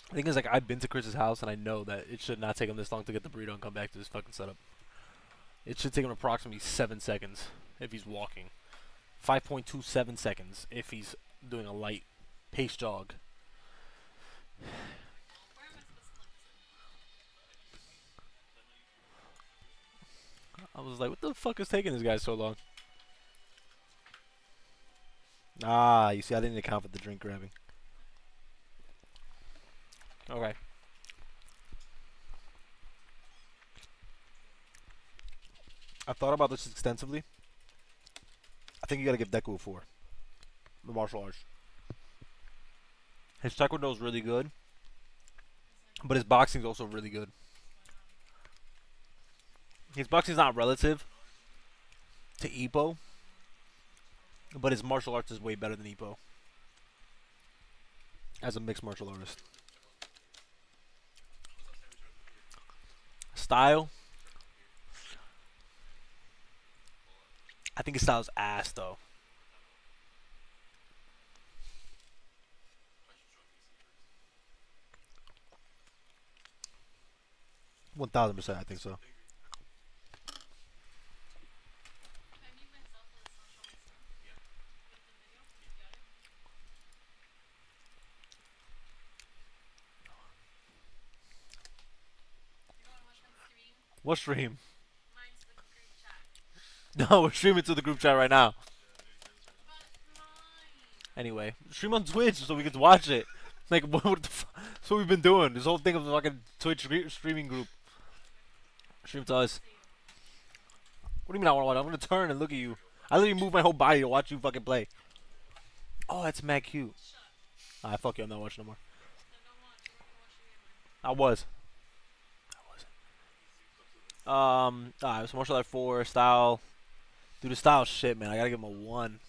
The thing is, like, I've been to Chris's house and I know that it should not take him this long to get the burrito and come back to his fucking setup. It should take him approximately 7 seconds if he's walking. 5.27 seconds if he's doing a light pace jog. I was like, what the fuck is taking this guy so long? Ah, you see, I didn't account for the drink grabbing. Okay. I thought about this extensively. I think you gotta give Deku a 4. The martial arts. His taekwondo is really good, but his boxing is also really good. His boxing is not relative to Ippo, but his martial arts is way better than Ippo as a mixed martial artist. Style, I think his style's ass though. 1000%, I think so. What stream? No, we're streaming to the group chat right now. Anyway, stream on Twitch so we can watch it. Like, what the that's what we've been doing. This whole thing of the fucking Twitch streaming group. Stream to us. What do you mean I want to watch? I'm gonna turn and look at you. I literally move my whole body to watch you fucking play. Oh, that's mad cute. Ah, fuck you. I'm not watching no more. I was. So martial art 4 style. Dude, the style shit, man. I gotta give him a 1.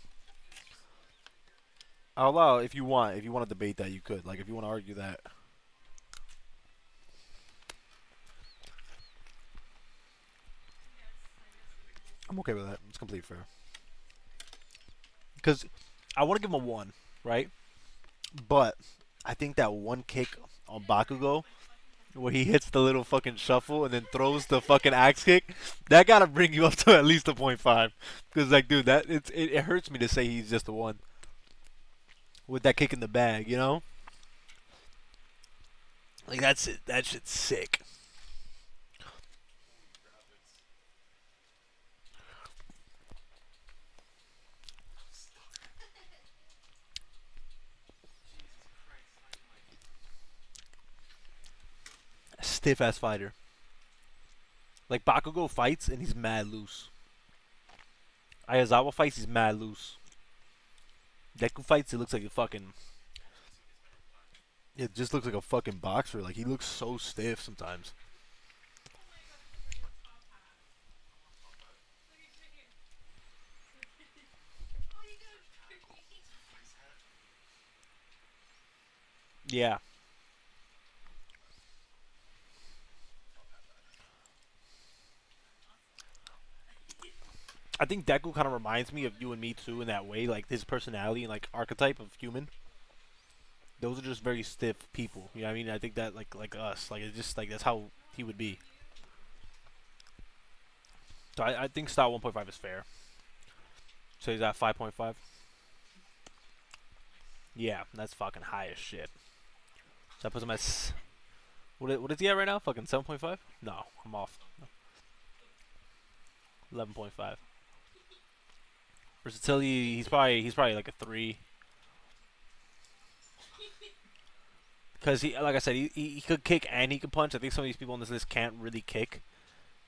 I'll allow if you want. If you want to debate that, you could. Like, if you want to argue that. I'm okay with that. It's complete fair. Because I want to give him a 1, right? But I think that one kick on Bakugo, where he hits the little fucking shuffle and then throws the fucking axe kick, that gotta bring you up to at least a .5. Because, like, dude, it hurts me to say he's just a 1 with that kick in the bag, you know? Like, that's it. That shit's sick. Stiff ass fighter. Like, Bakugo fights and he's mad loose. Ayazawa fights, he's mad loose. Deku fights, he looks like a fucking. It just looks like a fucking boxer. Like, he looks so stiff sometimes. Yeah. I think Deku kind of reminds me of you and me too in that way, like his personality and like archetype of human. Those are just very stiff people. You know what I mean? I think that like us, like it's just like that's how he would be. So I think style 1.5 is fair. So he's at 5.5. Yeah, that's fucking high as shit. So I put him at what is he at right now? Fucking 7.5? No, I'm off. 11.5. Versatility, he's probably like a 3. Because he, like I said, he could kick and he could punch. I think some of these people on this list can't really kick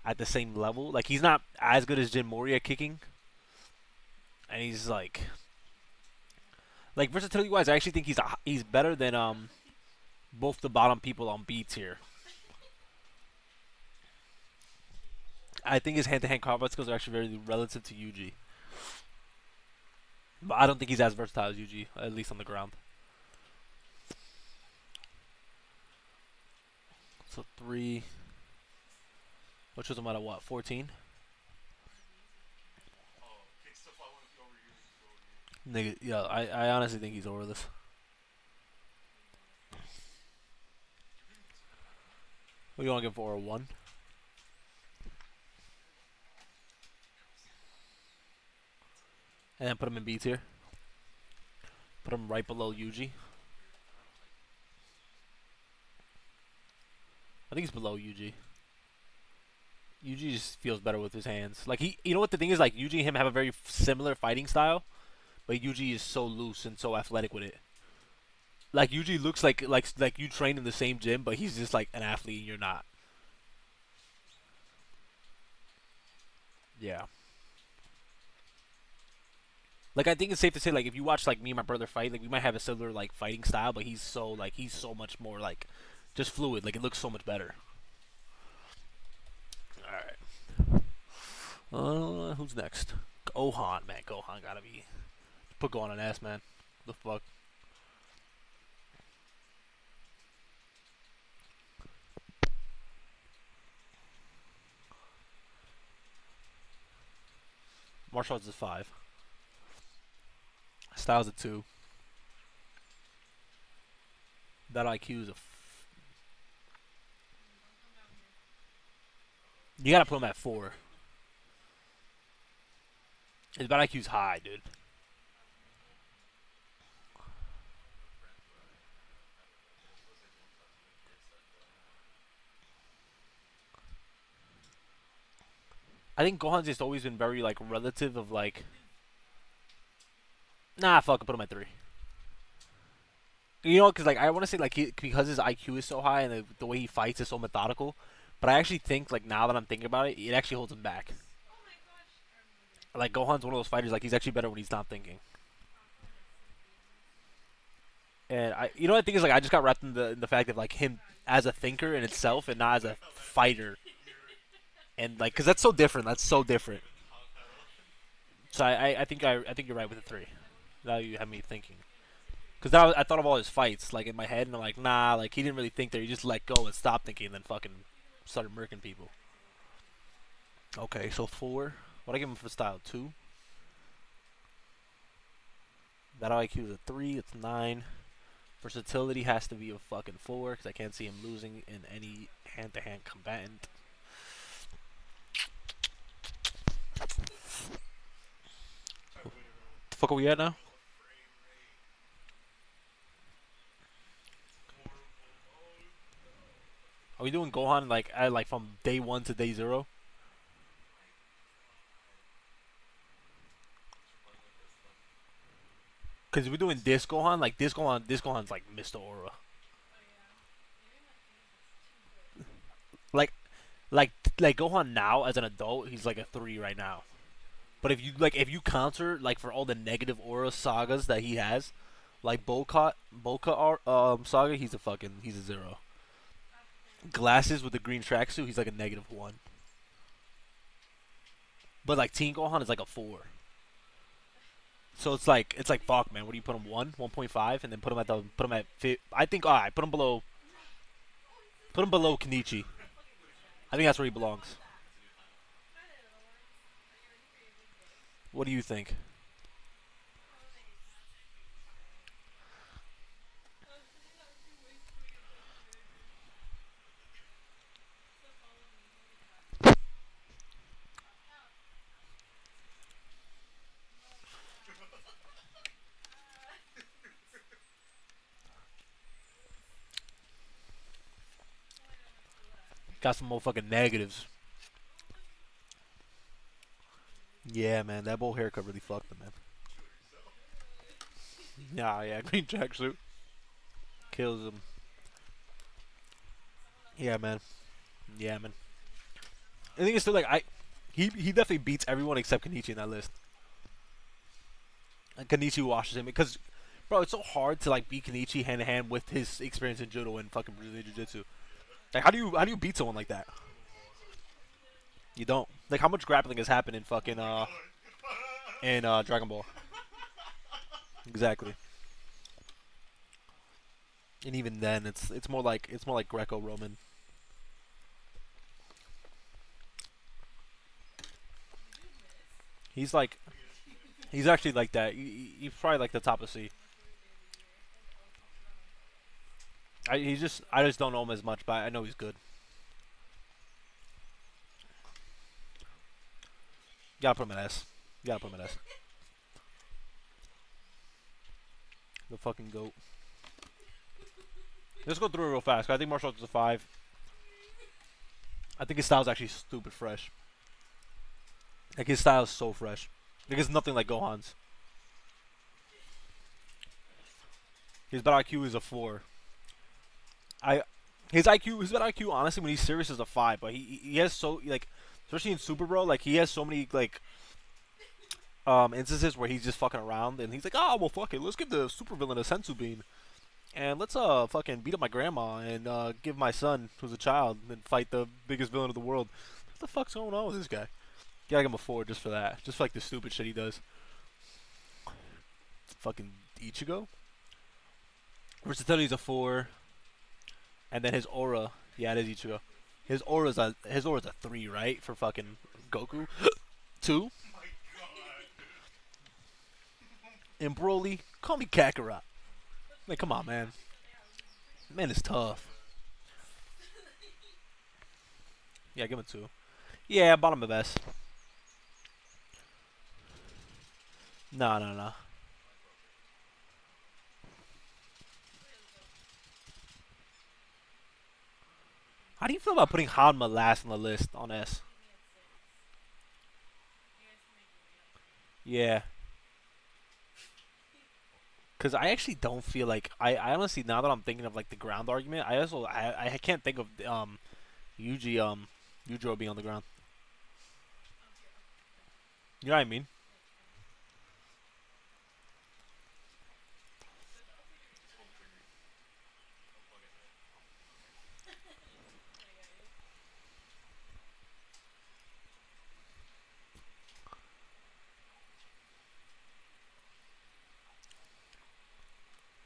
at the same level. Like he's not as good as Jin Mori at kicking, and he's like versatility wise, I actually think he's better than both the bottom people on B tier. I think his hand-to-hand combat skills are actually very relative to Yuji, but I don't think he's as versatile as Yuji, at least on the ground. So 3, which was him at a what, 14? Nigga, yeah, I honestly think he's over this. What do you want to give for a 1? And then put him in B tier. Put him right below Yuji. I think he's below Yuji. Yuji just feels better with his hands. Like you know what the thing is? Like Yuji and him have a very similar fighting style, but Yuji is so loose and so athletic with it. Like Yuji looks like you train in the same gym, but he's just like an athlete and you're not. Yeah. Like I think it's safe to say like if you watch like me and my brother fight, like we might have a similar like fighting style, but he's so much more like just fluid. Like it looks so much better. All right. Who's next? Gohan, man. Gohan gotta be. Put Gohan on ass, man. The fuck. Martial arts is 5. Styles a 2. That IQ is a. You gotta put him at 4. His bat IQ's high, dude. I think Gohan's just always been very like relative of like. Nah, fuck. I'll put him at 3. You know, because like I want to say like because his IQ is so high and the way he fights is so methodical, but I actually think like now that I'm thinking about it, it actually holds him back. Like Gohan's one of those fighters like he's actually better when he's not thinking. And you know what I think is like I just got wrapped in the fact of like him as a thinker in itself and not as a fighter, and like because that's so different. That's so different. So I think you're right with the 3. Now you have me thinking. Because now I thought of all his fights like in my head and I'm like nah, like he didn't really think there. He just let go and stopped thinking and then fucking started murking people. Okay, so 4. What I give him for style 2. That IQ is a 3. It's 9. Versatility has to be a fucking 4 because I can't see him losing in any hand-to-hand combatant. The fuck are we at now? Are we doing Gohan like from day 1 to day 0? Because we're doing this Gohan, like this Gohan's like Mr. Aura. Like, like, like Gohan now as an adult, he's like a 3 right now. But if you counter like for all the negative aura sagas that he has, like Boca saga, he's a 0. Glasses with the green tracksuit, he's like a -1. But like Teen Gohan is like a 4. So it's like fuck man. What do you put him 1.5, and then put him at I think alright. Put him below Kenichi. I think that's where he belongs. What do you think? Got some motherfucking negatives. Yeah, man, that bowl haircut really fucked him, man. Yeah, green tracksuit kills him. Yeah, man. Yeah, man. I think it's still like he definitely beats everyone except Kenichi in that list. And Kenichi washes him because, bro, it's so hard to like beat Kenichi hand to hand with his experience in judo and fucking Brazilian Jiu Jitsu. Like, how do you beat someone like that? You don't. Like, how much grappling has happened in fucking Dragon Ball? Exactly. And even then, it's more like Greco-Roman. He's like he's actually like that. He's probably like the top of C. I just don't know him as much, but I know he's good. You gotta put him in S. You gotta put him in S. The fucking goat. Let's go through it real fast. 'Cause I think martial arts is a five. I think his style's actually stupid fresh. Like his style is so fresh. Like it's nothing like Gohan's. His battle IQ is a four. I his battle IQ honestly when he's serious is a five, but he has so like especially in Super Bro like he has so many like instances where he's just fucking around and he's like, oh well fuck it, let's give the super villain a sensu bean and let's fucking beat up my grandma and give my son who's a child and fight the biggest villain of the world. What the fuck's going on with this guy? Gotta give him a four just for that, just for like the stupid shit he does. Fucking Ichigo. Versatility's a four, and then his aura. Yeah, it is Ichigo. His aura's a three, right? For fucking Goku. Two. And Broly, call me Kakarot. Like, come on, man. Man is tough. Yeah, give him a two. Yeah, bottom of S. No, no, no. How do you feel about putting Hanma last on the list on S? Yeah, because I actually don't feel like I honestly now that I'm thinking of like the ground argument, I can't think of Yuji Yujiro being on the ground. You know what I mean?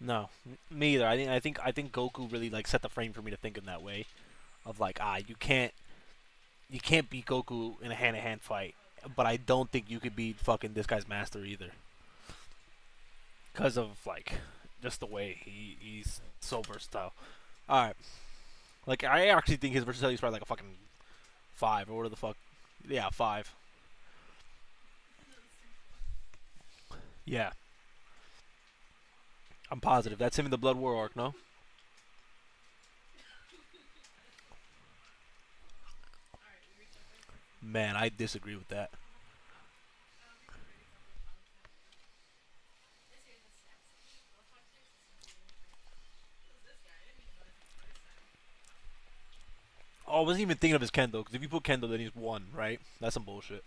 No, me either. I think Goku really like set the frame for me to think in that way of like you can't beat Goku in a hand to hand fight, but I don't think you could beat fucking this guy's master either because of like just the way he's so versatile. All right, like I actually think his versatility is probably like a fucking five or what the fuck. Yeah, five. Yeah, I'm positive that's him in the Blood War arc. No, man, I disagree with that. Oh, I wasn't even thinking of his Kendo because if you put Kendo, then he's one, right? That's some bullshit.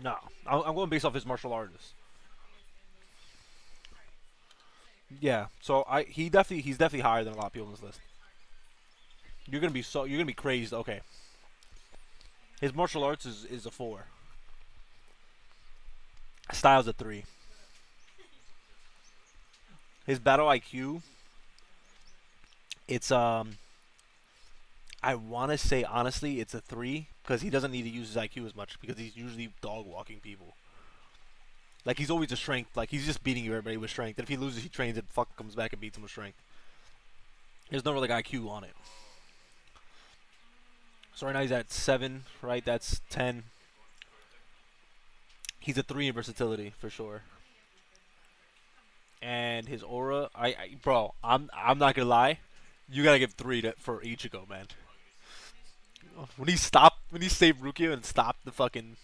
No, I'm going based off his martial artist. Yeah, so he's definitely higher than a lot of people on this list. You're gonna be crazed. Okay, his martial arts is a four. Style's a three. His battle IQ, it's I want to say honestly it's a three because he doesn't need to use his IQ as much because he's usually dog walking people. Like he's always a strength. Like he's just beating everybody with strength. And if he loses, he trains and fuck comes back and beats him with strength. There's no like IQ on it. So right now he's at seven. Right, that's 10. He's a three in versatility for sure. And his aura, bro, I'm not gonna lie. You gotta give three for Ichigo, man. When he saved Rukia and stopped the fucking.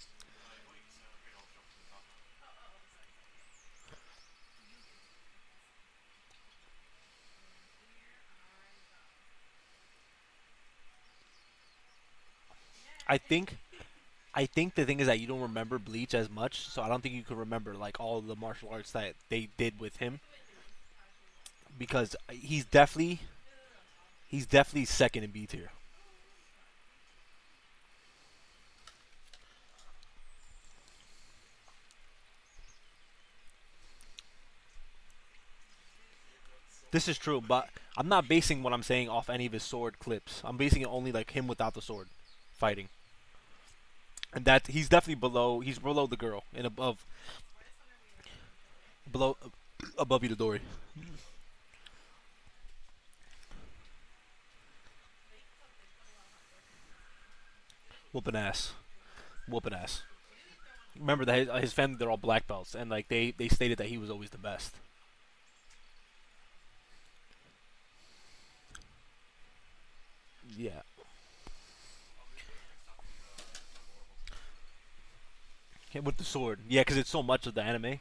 I think I think the thing is that you don't remember Bleach as much, so I don't think you can remember like all of the martial arts that they did with him because he's definitely second in B tier. This is true, but I'm not basing what I'm saying off any of his sword clips. I'm basing it only like him without the sword fighting, and that he's definitely below. He's below the girl and below above Itadori. Whooping ass, whooping ass. Remember that his family they're all black belts, and like they stated that he was always the best. Yeah, with the sword. Yeah, because it's so much of the anime.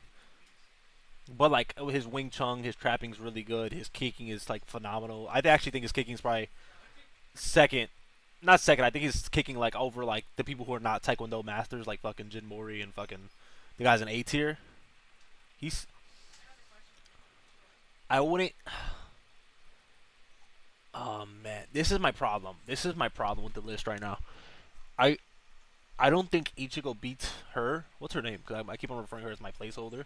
But like his Wing Chun, his trapping's really good. His kicking is like phenomenal. I actually think his kicking is probably second, not second. I think he's kicking like over like the people who are not Taekwondo masters, like fucking Jin Mori and fucking the guys in A tier. He's I wouldn't. Oh man, this is my problem. This is my problem with the list right now. I I don't think Ichigo beats her. What's her name? Because I keep on referring to her as my placeholder.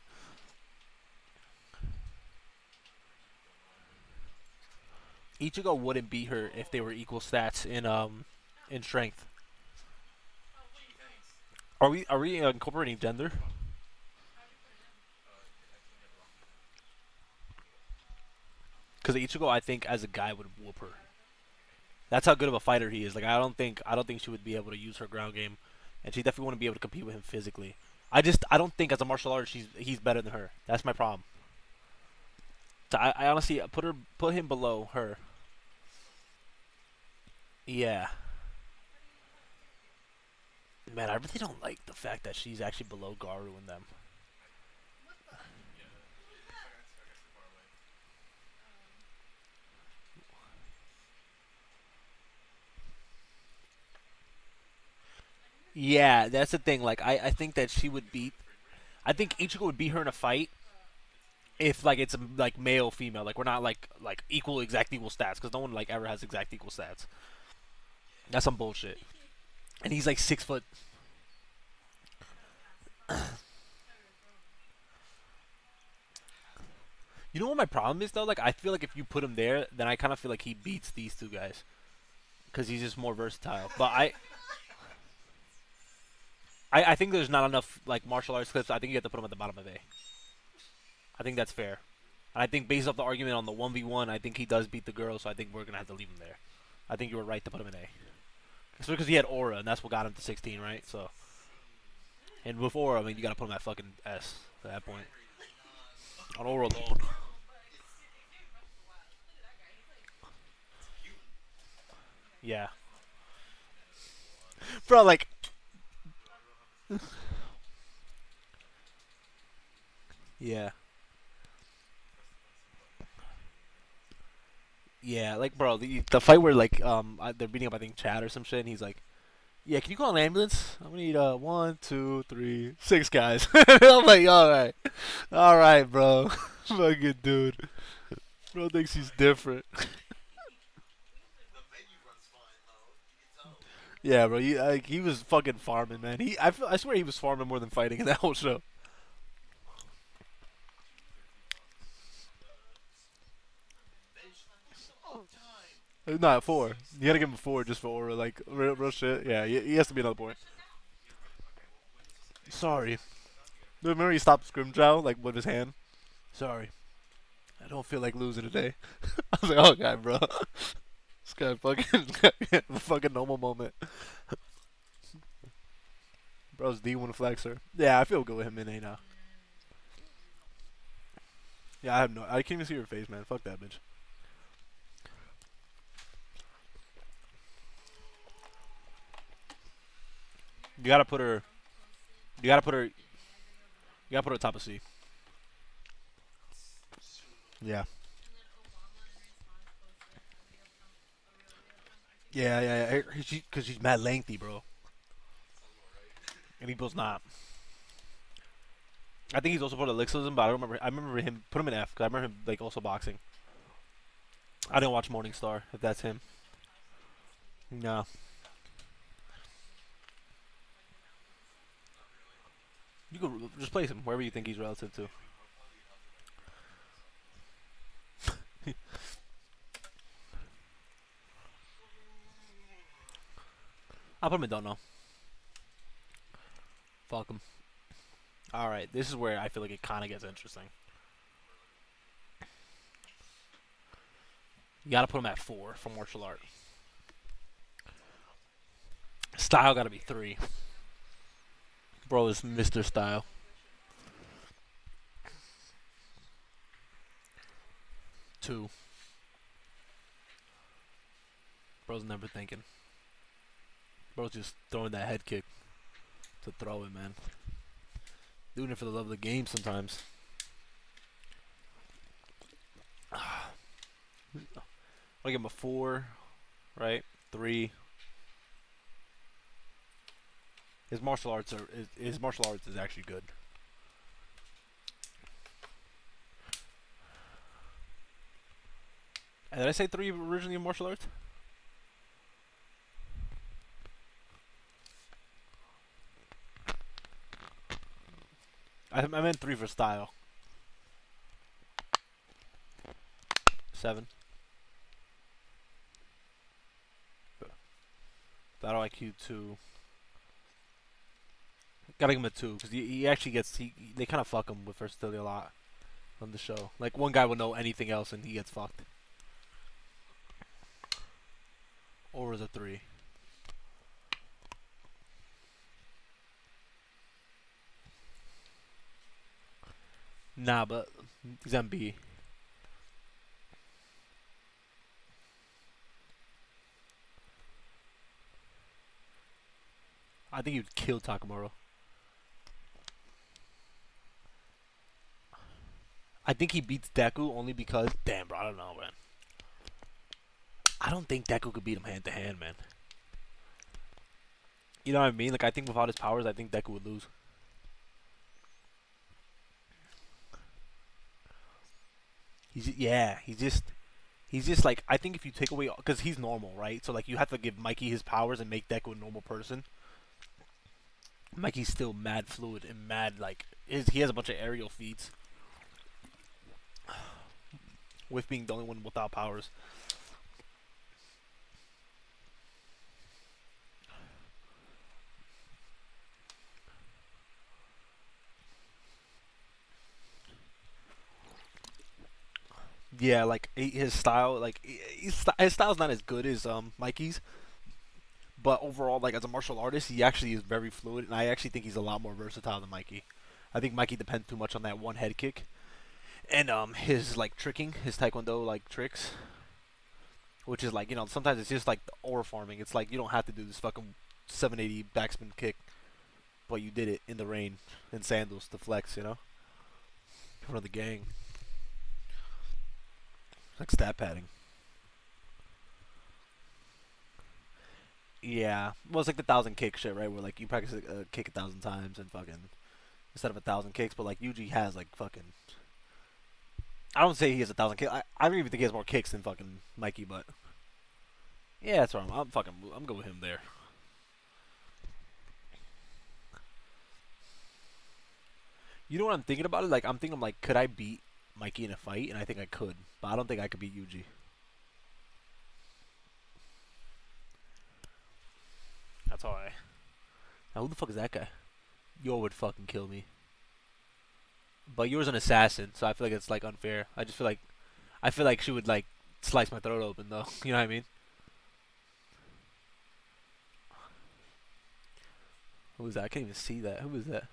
Ichigo wouldn't beat her if they were equal stats in strength. Are we incorporating gender? Because Ichigo, I think, as a guy, would whoop her. That's how good of a fighter he is. Like I don't think she would be able to use her ground game, and she definitely wouldn't be able to compete with him physically. I don't think as a martial artist he's better than her. That's my problem. So I honestly put him below her. Yeah, man, I really don't like the fact that she's actually below Garu and them. Yeah, that's the thing. Like I think that she would beat. I think Ichigo would beat her in a fight if like it's like male female. Like we're not like equal exact equal stats because no one like ever has exact equal stats. That's some bullshit. And he's like 6 foot. You know what my problem is though? Like I feel like if you put him there, then I kind of feel like he beats these two guys because he's just more versatile. But I think there's not enough like martial arts clips. I think you have to put him at the bottom of A. I think that's fair. And I think based off the argument on the 1v1, I think he does beat the girl. So I think we're gonna have to leave him there. I think you were right to put him in A. It's because he had aura, and that's what got him to 16, right? So, and with aura, I mean, you gotta put him at fucking S at that point. On aura alone. Yeah, bro. Like, yeah, yeah. Like, bro, the fight where like they're beating up I think Chad or some shit, and he's like, "Yeah, can you call an ambulance? I'm gonna need 1, 2, 3, 6 guys." I'm like, all right, bro, fucking dude. Bro thinks he's different. Yeah, bro. He was fucking farming, man. I swear he was farming more than fighting in that whole show. Not 4. You gotta give him 4 just for aura, like real shit. Yeah, he has to be another point. Sorry. Remember he stopped Scrimjow like with his hand. Sorry, I don't feel like losing today. I was like, oh god, bro, this guy fucking a fucking normal moment. Bro's D1 flexer. Yeah, I feel good with him in A now. Yeah, I have no. I can't even see her face, man. Fuck that bitch. You gotta put her. You gotta put her. You gotta put her top of C. Yeah. Yeah, yeah, yeah. Because she's mad lengthy, bro. and Epo's not. I think he's also part of Elixism, but I don't remember. I remember him put him in F because I remember him like also boxing. I didn't watch Morningstar if that's him. No, you could just place him wherever you think he's relative to. I'll put him in don't know. Fuck him. All right, this is where I feel like it kind of gets interesting. You gotta put him at 4 for martial art. Style gotta be 3. Bro is Mr. Style. 2. Bro's never thinking. Bro's just throwing that head kick to throw it, man. Doing it for the love of the game sometimes. I'll give him a 4, right? 3. His martial arts is actually good. And did I say 3 originally in martial arts? I meant 3 for style. 7. Battle IQ 2. Gotta give him a 2 because he actually gets they kind of fuck him with versatility a lot on the show. Like one guy will know anything else and he gets fucked. Or is a 3. Nah, but he's MB. I think he would kill Takamura. I think he beats Deku only because... Damn, bro, I don't know, man. I don't think Deku could beat him hand to hand, man. You know what I mean? Like, I think without his powers, I think Deku would lose. He's just like, I think if you take away, because he's normal, right? So like, you have to give Mikey his powers and make Deku a normal person. Mikey's still mad fluid and mad like, he has a bunch of aerial feats, with being the only one without powers. Yeah, like his style, like his style's not as good as Mikey's, but overall, like as a martial artist, he actually is very fluid, and I actually think he's a lot more versatile than Mikey. I think Mikey depends too much on that one head kick, and his like tricking, his taekwondo like tricks, which is like sometimes it's just like aura farming. It's like you don't have to do this fucking 780 backspin kick, but you did it in the rain in sandals to flex, in front of the gang. Like stat padding. Yeah, well, it's like the 1,000 kick shit, right? Where like you practice a kick 1,000 times and fucking instead of 1,000 kicks, but like Yuji has like fucking. I don't say he has 1,000 kicks. I don't even think he has more kicks than fucking Mikey, but yeah, that's right. I'm going with him there. You know what I'm thinking about it? Like I'm thinking like, could I beat Mikey in a fight? And I think I could, but I don't think I could beat Yuji. That's all right. Now who the fuck is that guy? Yo would fucking kill me. But you're an assassin, so I feel like it's like unfair. I feel like she would like slice my throat open though. You know what I mean? Who is that? I can't even see that. Who is that?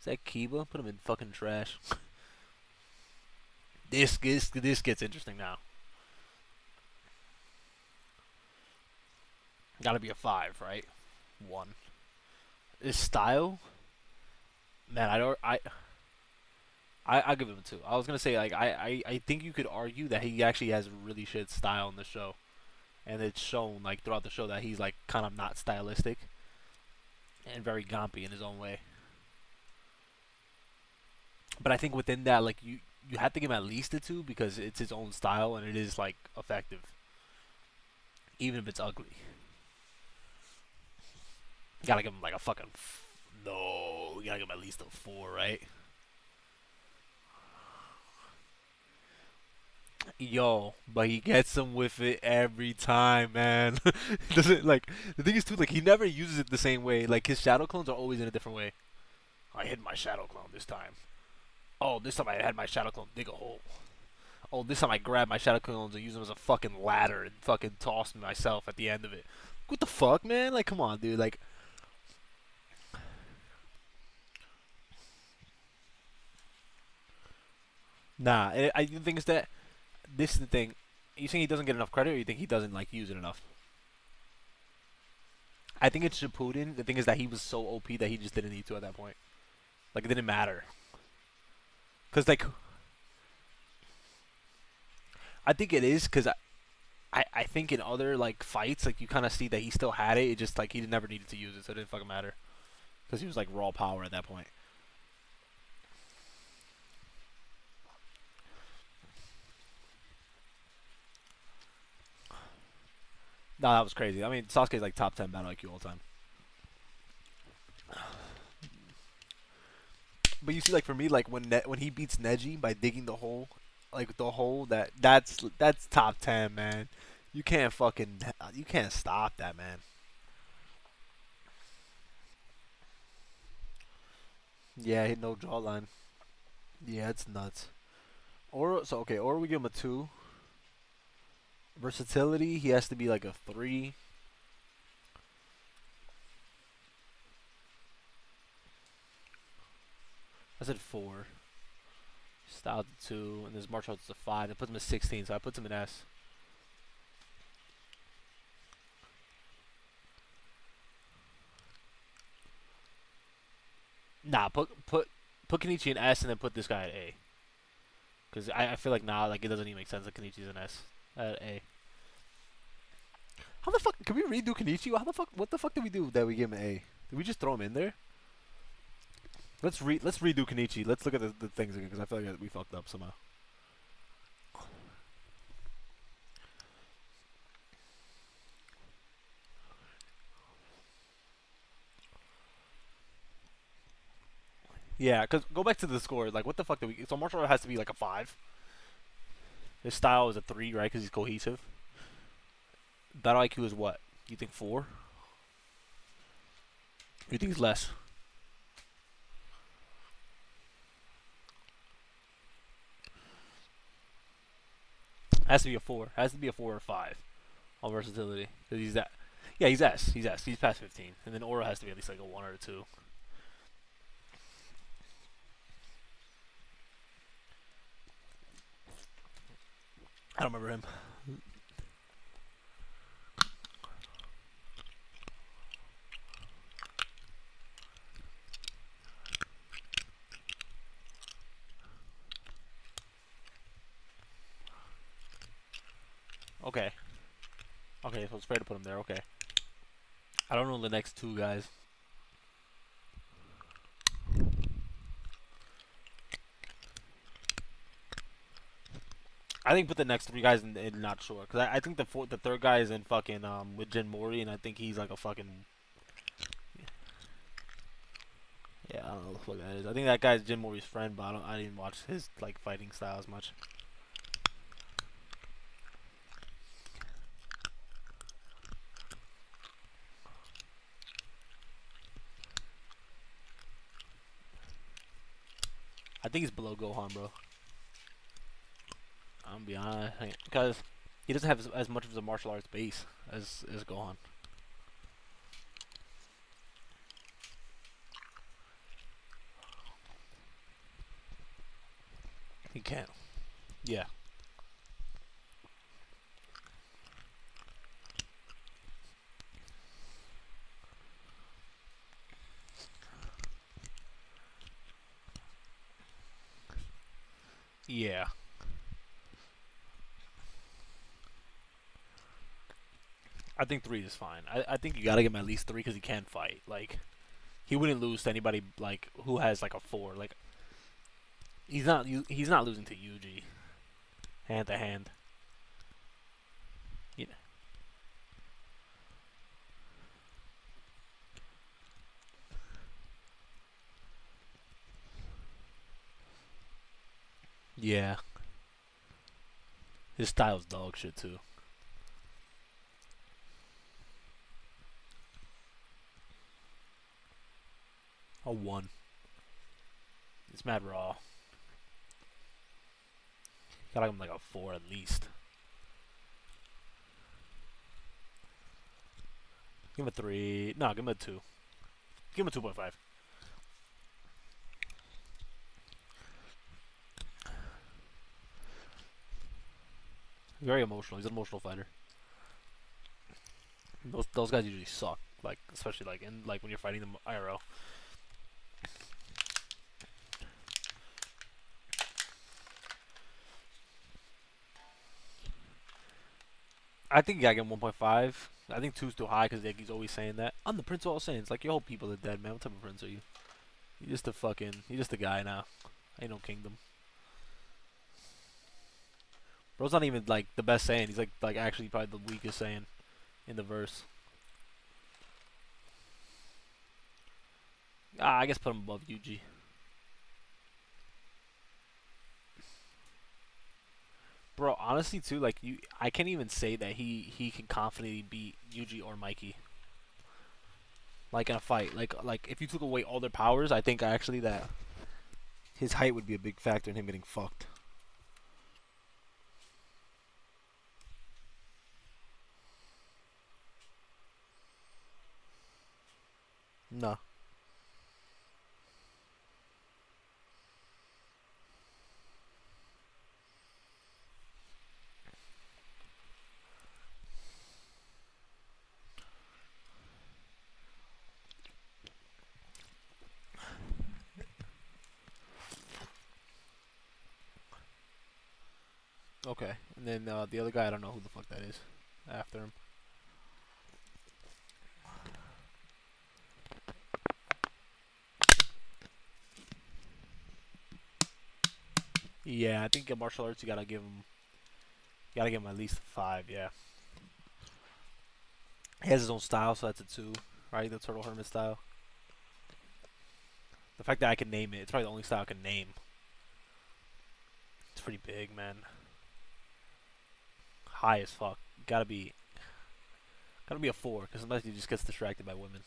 Is that Kiba? Put him in fucking trash. This gets interesting now. Gotta be a 5, right? 1. His style, man. I give him a 2. I was gonna say like I think you could argue that he actually has really shit style in the show, and it's shown like throughout the show that he's like kind of not stylistic, and very gompy in his own way. But I think within that, like you have to give him at least a two because it's his own style and it is like effective, even if it's ugly. You gotta give him like a fucking no. You gotta give him at least a four, right? Yo, but he gets him with it every time, man. Doesn't like the thing is too like he never uses it the same way. Like his shadow clones are always in a different way. I hit my shadow clone this time. Oh, this time I had my shadow clone dig a hole. Oh, this time I grabbed my shadow clones and used them as a fucking ladder and fucking tossed myself at the end of it. What the fuck, man? Like, come on, dude. Like, nah. I the thing is that this is the thing. You think he doesn't get enough credit, or you think he doesn't like use it enough? I think it's Shippuden. The thing is that he was so OP that he just didn't need to at that point. Like, it didn't matter. Cause like, I think it is. Cause I think in other like fights, like you kind of see that he still had it. It just like he never needed to use it, so it didn't fucking matter. Cause he was like raw power at that point. No, that was crazy. I mean, Sasuke's like top 10 battle IQ all time. But you see, like for me, like when he beats Neji by digging the hole, like the hole that's top 10, man. You can't stop that, man. Yeah, he no jawline. Yeah, it's nuts. Or so okay, or we give him a two. Versatility, he has to be like a three. I said four. Style to two, and his martial arts to five. That puts him at 16, so I put him in S. Nah, put Kenichi in S and then put this guy at A. Because I feel like now like it doesn't even make sense that Kenichi's an S at A. How the fuck can we redo Kenichi? How the fuck? What the fuck did we do that we gave him an A? Did we just throw him in there? Let's redo Kenichi. Let's look at the things again because I feel like we fucked up somehow. Yeah, because go back to the score. Like, what the fuck did we? So martial art has to be like a five. His style is a three, right? Because he's cohesive. Battle IQ is what? You think four? You think it's less? Has to be a four. Has to be a four or five on versatility because he's that. Yeah, he's S. He's S. He's past 15, and then Aura has to be at least like a one or a two. I don't remember him. Okay. Okay, so it's fair to put him there. Okay. I don't know the next two guys. I think put the next three guys in not sure because I think the third guy is in fucking with Jin Mori and I think he's like a fucking yeah I don't know what the fuck that is. I think that guy's Jin Mori's friend, but I didn't watch his like fighting style as much. I think he's below Gohan, bro. I'm gonna be honest because he doesn't have as much of a martial arts base as Gohan. He can't. Yeah. Yeah. I think three is fine. I think you gotta give him at least three because he can fight. Like He wouldn't lose to anybody like who has like a 4. Like he's not losing to Yuji hand to hand. Yeah. Yeah. His style's dog shit too. A 1. It's mad raw. Gotta give him like a 4 at least. Give him a 3. No, give him a 2. Give him a 2.5. Very emotional. He's an emotional fighter. Those guys usually suck. Like especially like in like when you're fighting them IRL. I think you gotta give him 1.5. I think 2's too high because like, he's always saying that. I'm the Prince of All Saints. Like your whole people are dead, man. What type of prince are you? You just a fucking. You just a guy now. Ain't no kingdom. Bro's not even like the best saying. He's like actually probably the weakest saying in the verse. I guess put him above Yuji. Bro, honestly too, like I can't even say that he can confidently beat Yuji or Mikey. Like in a fight, like if you took away all their powers, I think actually that his height would be a big factor in him getting fucked. No. Okay, and then the other guy, I don't know who the fuck that is. After him. Yeah, I think in martial arts you gotta give him at least 5. Yeah. He has his own style, so that's a 2, right? The Turtle Hermit style. The fact that I can name it, it's probably the only style I can name. It's pretty big, man. High as fuck. Gotta be a 4, because sometimes he just gets distracted by women.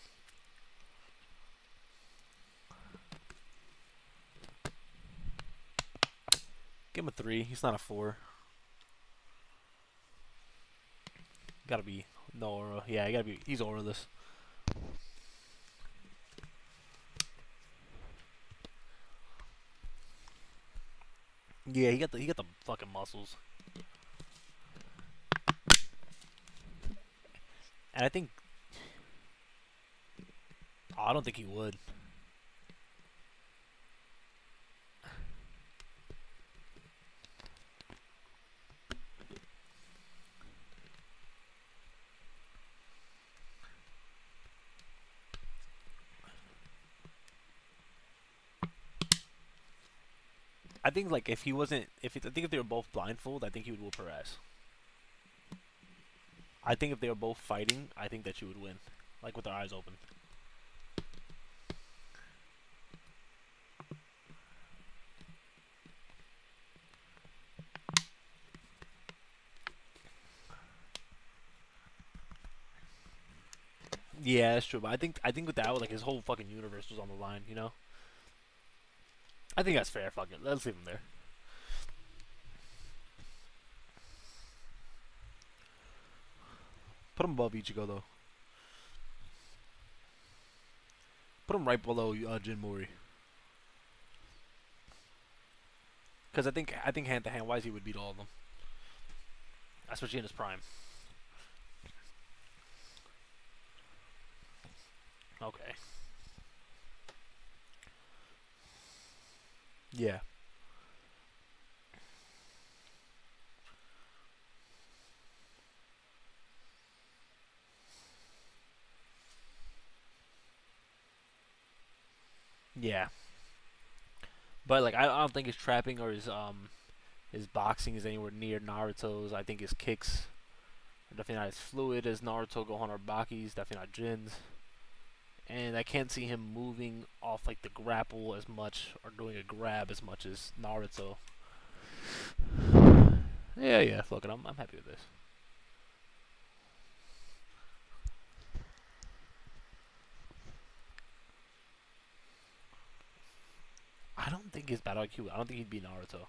Give him a 3. He's not a 4. Gotta be no aura. Yeah, he gotta be. He's auraless. Yeah, he got the fucking muscles. And I think I don't think he would. I think like if he wasn't, I think if they were both blindfold, I think he would whoop her ass. I think if they were both fighting, I think that she would win, like with their eyes open. Yeah, that's true. But I think with that, like his whole fucking universe was on the line. You know. I think that's fair. Fuck it. Let's leave him there. Put him above Ichigo though. Put him right below Jin Mori. Because I think hand to hand wise he would beat all of them, especially in his prime. Okay. Yeah. Yeah, but like I don't think his trapping or his boxing is anywhere near Naruto's. I think his kicks are definitely not as fluid as Naruto, Gohan, or Baki's. Definitely not Jin's. And I can't see him moving off like the grapple as much or doing a grab as much as Naruto. Yeah, yeah. Fuck it. I'm happy with this. I don't think his battle IQ. I don't think he'd beat Naruto.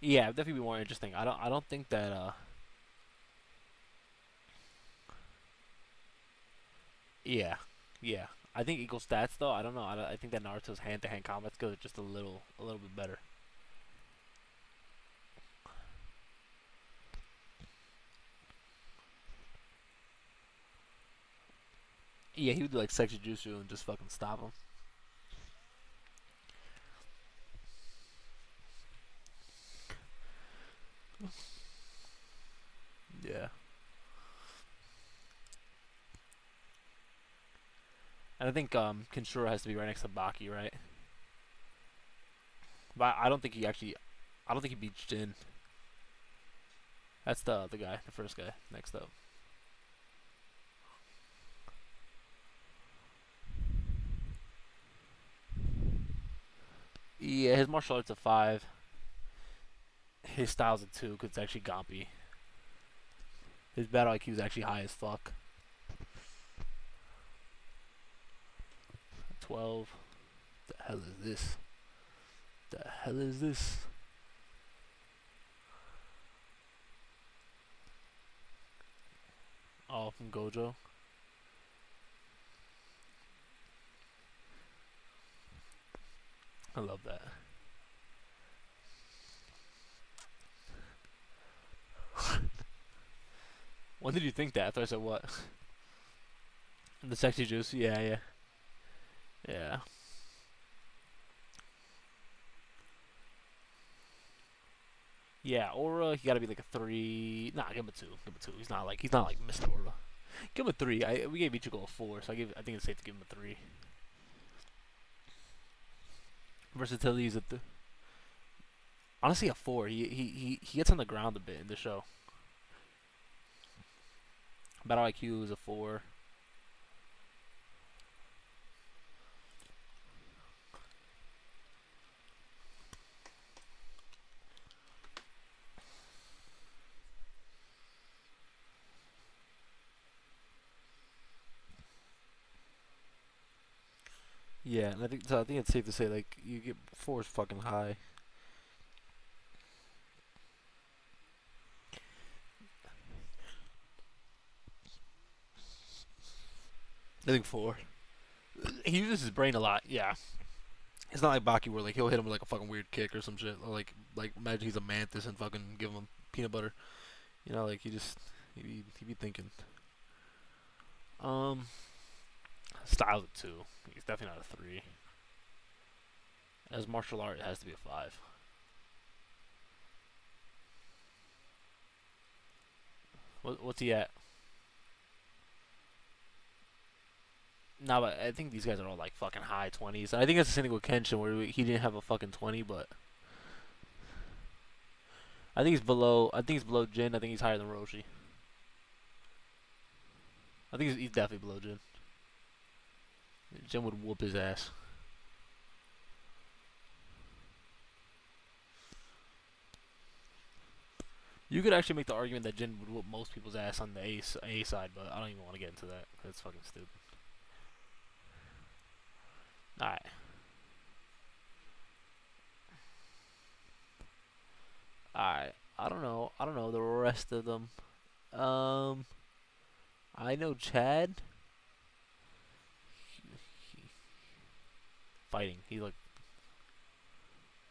Yeah, it'd definitely be more interesting. I don't think that. Yeah, yeah. I think equal stats though. I don't know. I think that Naruto's hand-to-hand combat skills are just a little bit better. Yeah, he would do like sexy jutsu and just fucking stop him. Yeah. And I think Kinshura has to be right next to Baki, right? But I don't think he actually. I don't think he beats Jin. That's the guy, the first guy next up. Yeah, his martial arts a five. His style's a two because it's actually Gampy. His battle IQ is actually high as fuck. 12. The hell is this? The hell is this? Oh, from Gojo. I love that. When did you think that? I thought I said what? The sexy juice? Yeah, yeah. Yeah. Yeah, Aura, he gotta be like a three. Nah, give him a two. Give him a two. He's not like Mr. Aura. Give him a three. We gave Ichigo a four, so I think it's safe to give him a three. Versatility is honestly a four. He gets on the ground a bit in the show. Battle IQ is a four. Yeah, and I think it's safe to say like you get four is fucking high. I think four. He uses his brain a lot. Yeah, it's not like Baki where like he'll hit him with like a fucking weird kick or some shit. Or like imagine he's a mantis and fucking give him peanut butter. You know, like he be thinking. Um, style's a two. He's definitely not a three. As martial art, it has to be a five. What's he at? No, but I think these guys are all like fucking high 20s. I think that's the same thing with Kenshin, where he didn't have a fucking 20, but I think he's below. I think he's below Jin. I think he's higher than Roshi. I think he's definitely below Jin. Jin would whoop his ass. You could actually make the argument that Jin would whoop most people's ass on the A side, but I don't even want to get into that. That's fucking stupid. All right, all right. I don't know. I don't know the rest of them. Um, I know Chad fighting. He like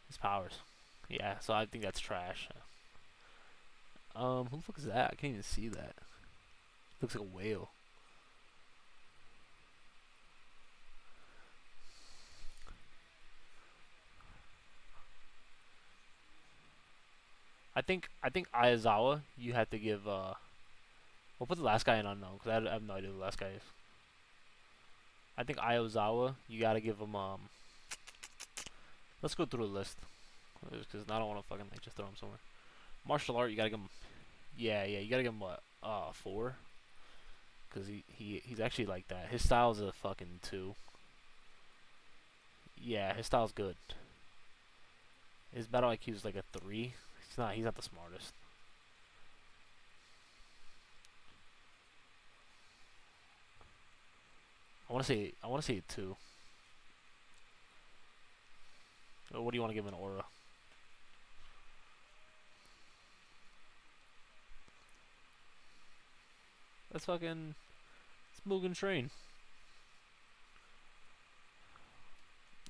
his powers. Yeah, so I think that's trash. Who the fuck is that? I can't even see that. Looks like a whale. I think Ayazawa you have to give. We'll put the last guy in unknown because I have no idea who the last guy is. I think Ayazawa you gotta give him. Let's go through the list because I don't want to fucking like just throw him somewhere. Martial art you gotta give him. Yeah, yeah, you gotta give him what? 4. Because he's actually like that. His style's a fucking 2. Yeah, his style's good. His battle IQ is like a 3. He's not the smartest. I wanna say a 2. What do you want to give him an aura? That's fucking it's Mugen Train.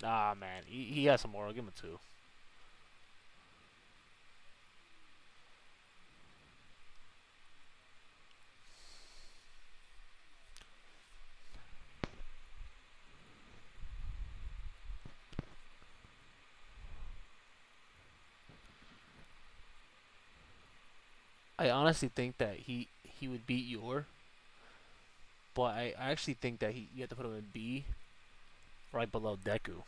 Ah man, he has some aura. Give him a 2. I honestly think that he would beat Yor, but I actually think that you have to put him in B, right below Deku.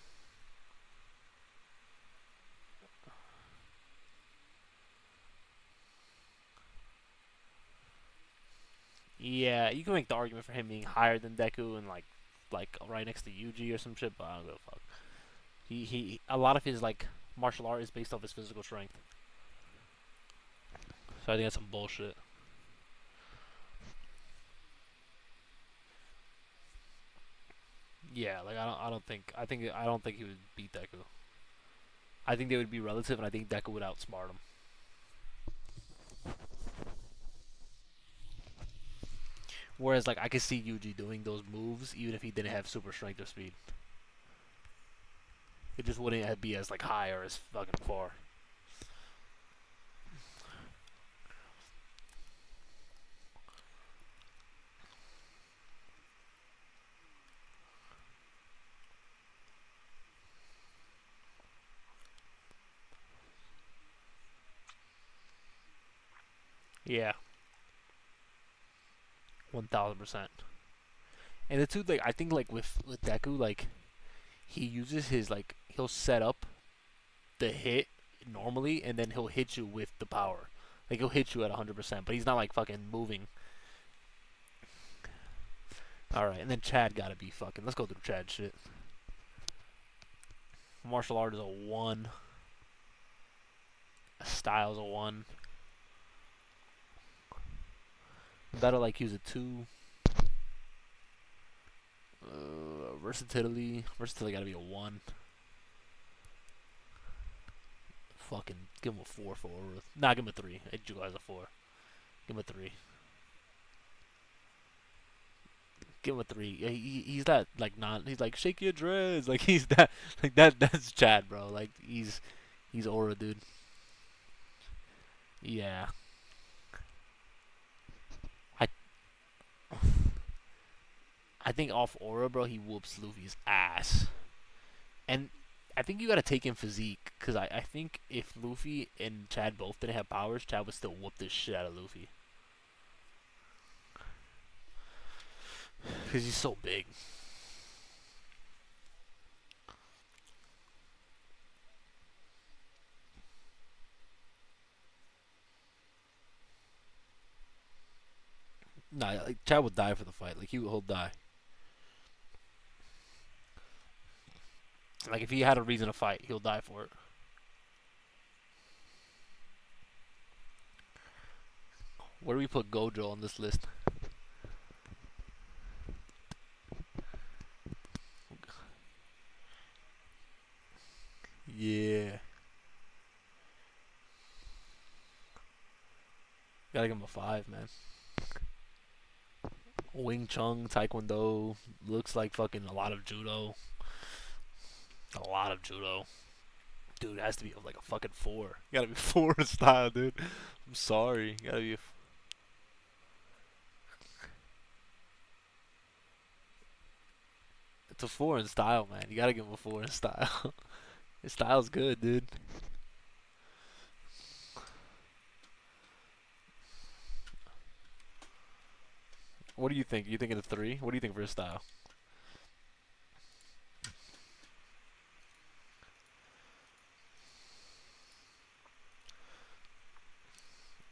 Yeah, you can make the argument for him being higher than Deku and like right next to Yuji or some shit, but I don't give a fuck. He a lot of his like martial art is based off his physical strength, so I think that's some bullshit. Yeah, like I don't think he would beat Deku. I think they would be relative, and I think Deku would outsmart him. Whereas like I could see Yuji doing those moves even if he didn't have super strength or speed. It just wouldn't be as like high or as fucking far. Yeah, 1000%. And the two like I think like with Deku like he uses his like he'll set up the hit normally and then he'll hit you with the power. Like he'll hit you at 100%, but he's not like fucking moving. All right, and then Chad gotta be fucking. Let's go through Chad shit. Martial art is a 1. Style's a 1. Battle IQ is a 2. Versatility gotta be a 1. Fucking give him a 4 for Aura. Nah, give him a 3. Ichigo has a 4. Give him a 3. Give him a 3. Yeah, he's that like not. He's like shake your dreads. Like he's that. Like that. That's Chad, bro. Like he's Aura, dude. Yeah. I I think off Aura, bro, he whoops Luffy's ass. And I think you gotta take in physique, because I think if Luffy and Chad both didn't have powers, Chad would still whoop the shit out of Luffy. Because he's so big. Nah, like Chad would die for the fight. Like he'll die. Like if he had a reason to fight, he'll die for it. Where do we put Gojo on this list? Yeah. Gotta give him a 5, man. Wing Chun, Taekwondo, looks like fucking a lot of judo. A lot of judo. Dude, it has to be like a fucking 4. You gotta be 4 in style, dude. I'm sorry. You gotta be. It's a 4 in style, man. You gotta give him a 4 in style. His style's good, dude. What do you think? You think of 3? What do you think for his style?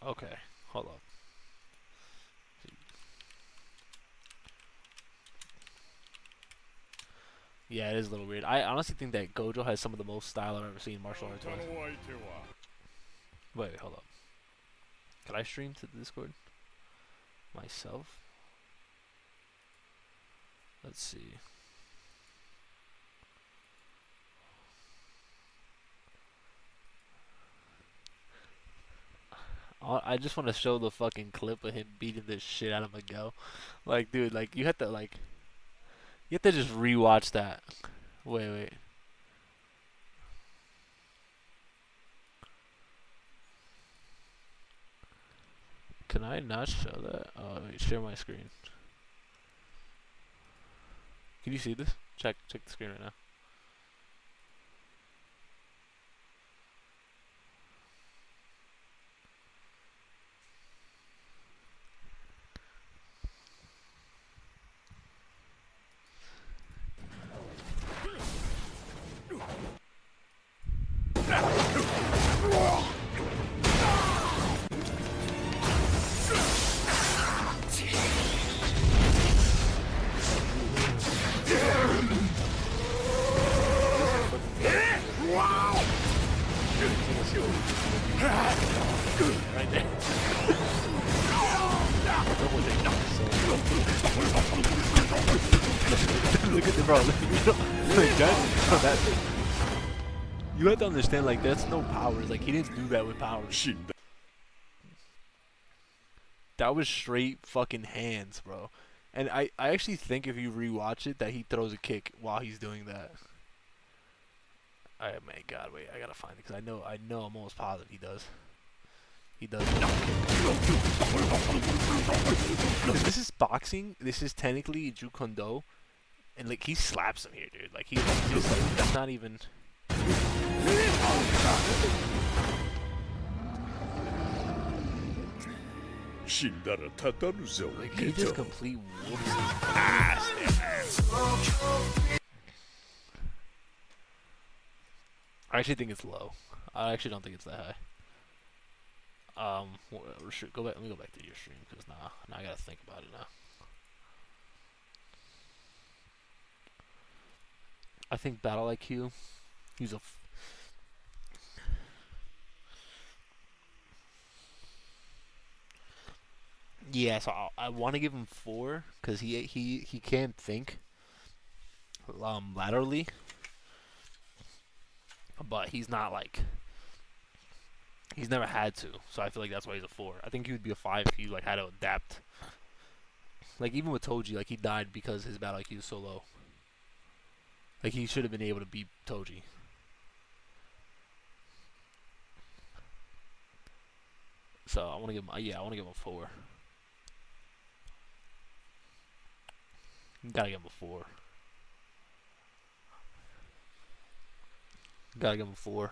Okay, hold up. Yeah, it is a little weird. I honestly think that Gojo has some of the most style I've ever seen in martial arts wise. Wait, hold up. Can I stream to the Discord? Myself? Let's see. I just want to show the fucking clip of him beating the shit out of Miguel. Like, dude, like you have to just rewatch that. Wait. Can I not show that? Oh, wait, share my screen. Can you see this? Check the screen right now. Right there. Look at the bro. Like that. You have to understand, like that's no powers. Like he didn't do that with powers. That was straight fucking hands, bro. And I actually think if you rewatch it, that he throws a kick while he's doing that. Oh my god, wait, I gotta find it because I know I'm almost positive he does. He does. This is boxing. This is technically Jeet Kune Do, and like he slaps him here, dude. Like he's just like that's not even. Like he just complete whoops his ass. I actually think it's low. I actually don't think it's that high. Go back. Let me go back to your stream because now I gotta think about it now. I think Battle IQ. He's a. Yeah, so I want to give him 4 because he can think laterally, but he's not like he's never had to. So I feel like that's why he's a 4. I think he would be a 5 if he like had to adapt. Like even with Toji, like he died because his battle IQ is so low. Like he should have been able to beat Toji. So I want to give him I want to give him a 4. Gotta give him a 4. Gotta give him a 4.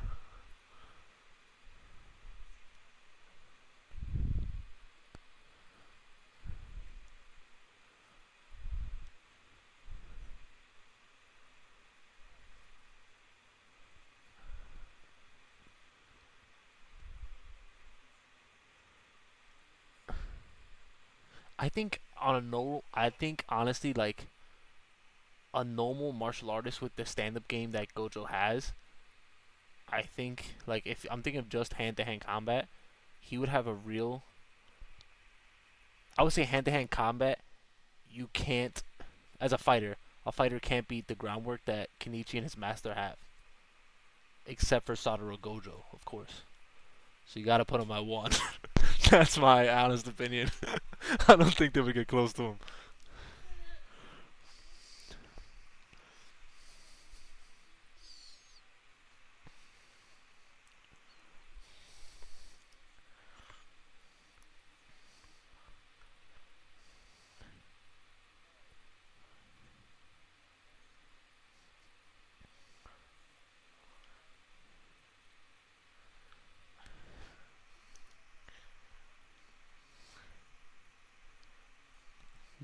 I think honestly like a normal martial artist with the stand-up game that Gojo has, I think like if I'm thinking of just hand-to-hand combat, he would have a real. I would say hand-to-hand combat. You can't, as a fighter can't beat the groundwork that Kenichi and his master have, except for Satoru Gojo, of course. So you gotta put him at 1. That's my honest opinion. I don't think they would get close to him.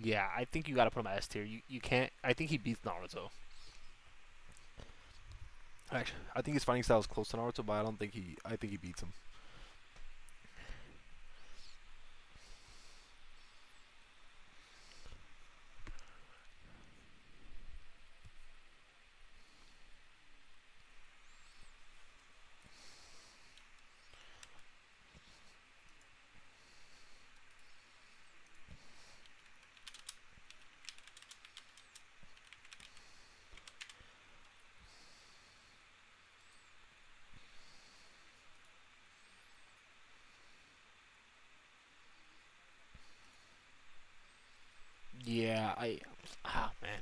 Yeah, I think you gotta put him S tier. You can't. I think he beats Naruto. Actually, I think his fighting style is close to Naruto, but I don't think he. I think he beats him. Yeah, I. Ah, man.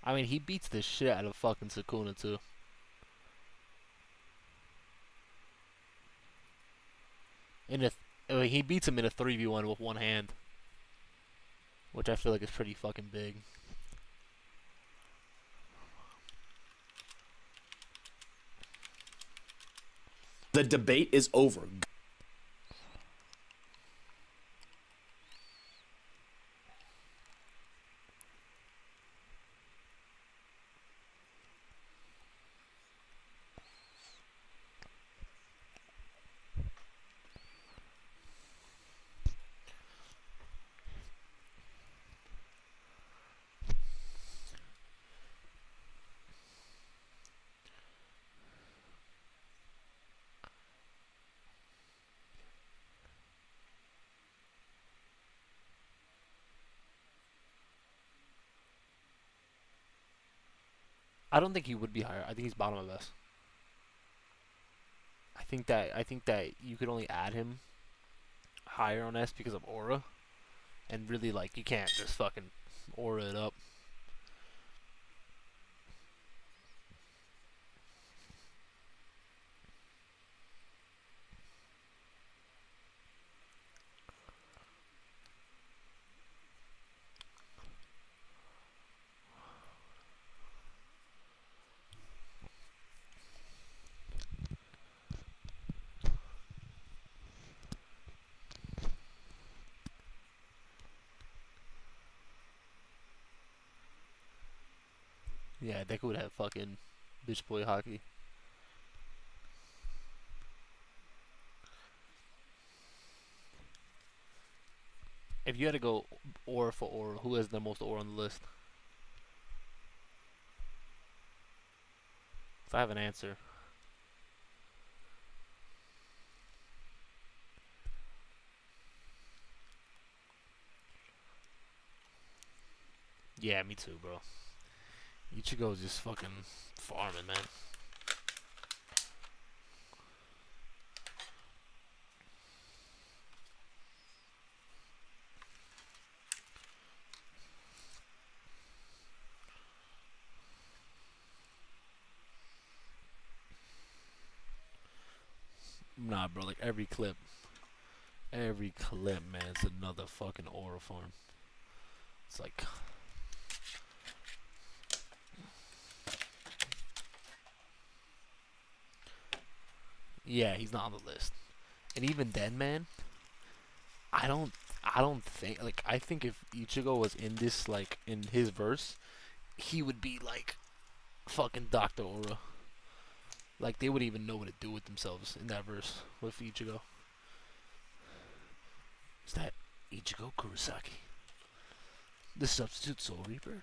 I mean, he beats the shit out of fucking Sukuna too. In a, he beats him in a 3v1 with one hand, which I feel like is pretty fucking big. The debate is over. I don't think he would be higher. I think he's bottom of S. I think that you could only add him higher on S because of aura, and really like you can't just fucking aura it up. Yeah, Deku would have fucking bitch boy hockey. If you had to go aura for aura, who has the most aura on the list? If I have an answer. Yeah, me too, bro. Ichigo's just fucking farming, man. Nah, bro, like every clip, man, it's another fucking aura farm. It's like, yeah, he's not on the list. And even then, man, I don't, I don't think, like, I think if Ichigo was in this, like, in his verse, he would be like fucking Doctor Aura. Like they would even know what to do with themselves in that verse with Ichigo. Is that Ichigo Kurosaki? The substitute Soul Reaper?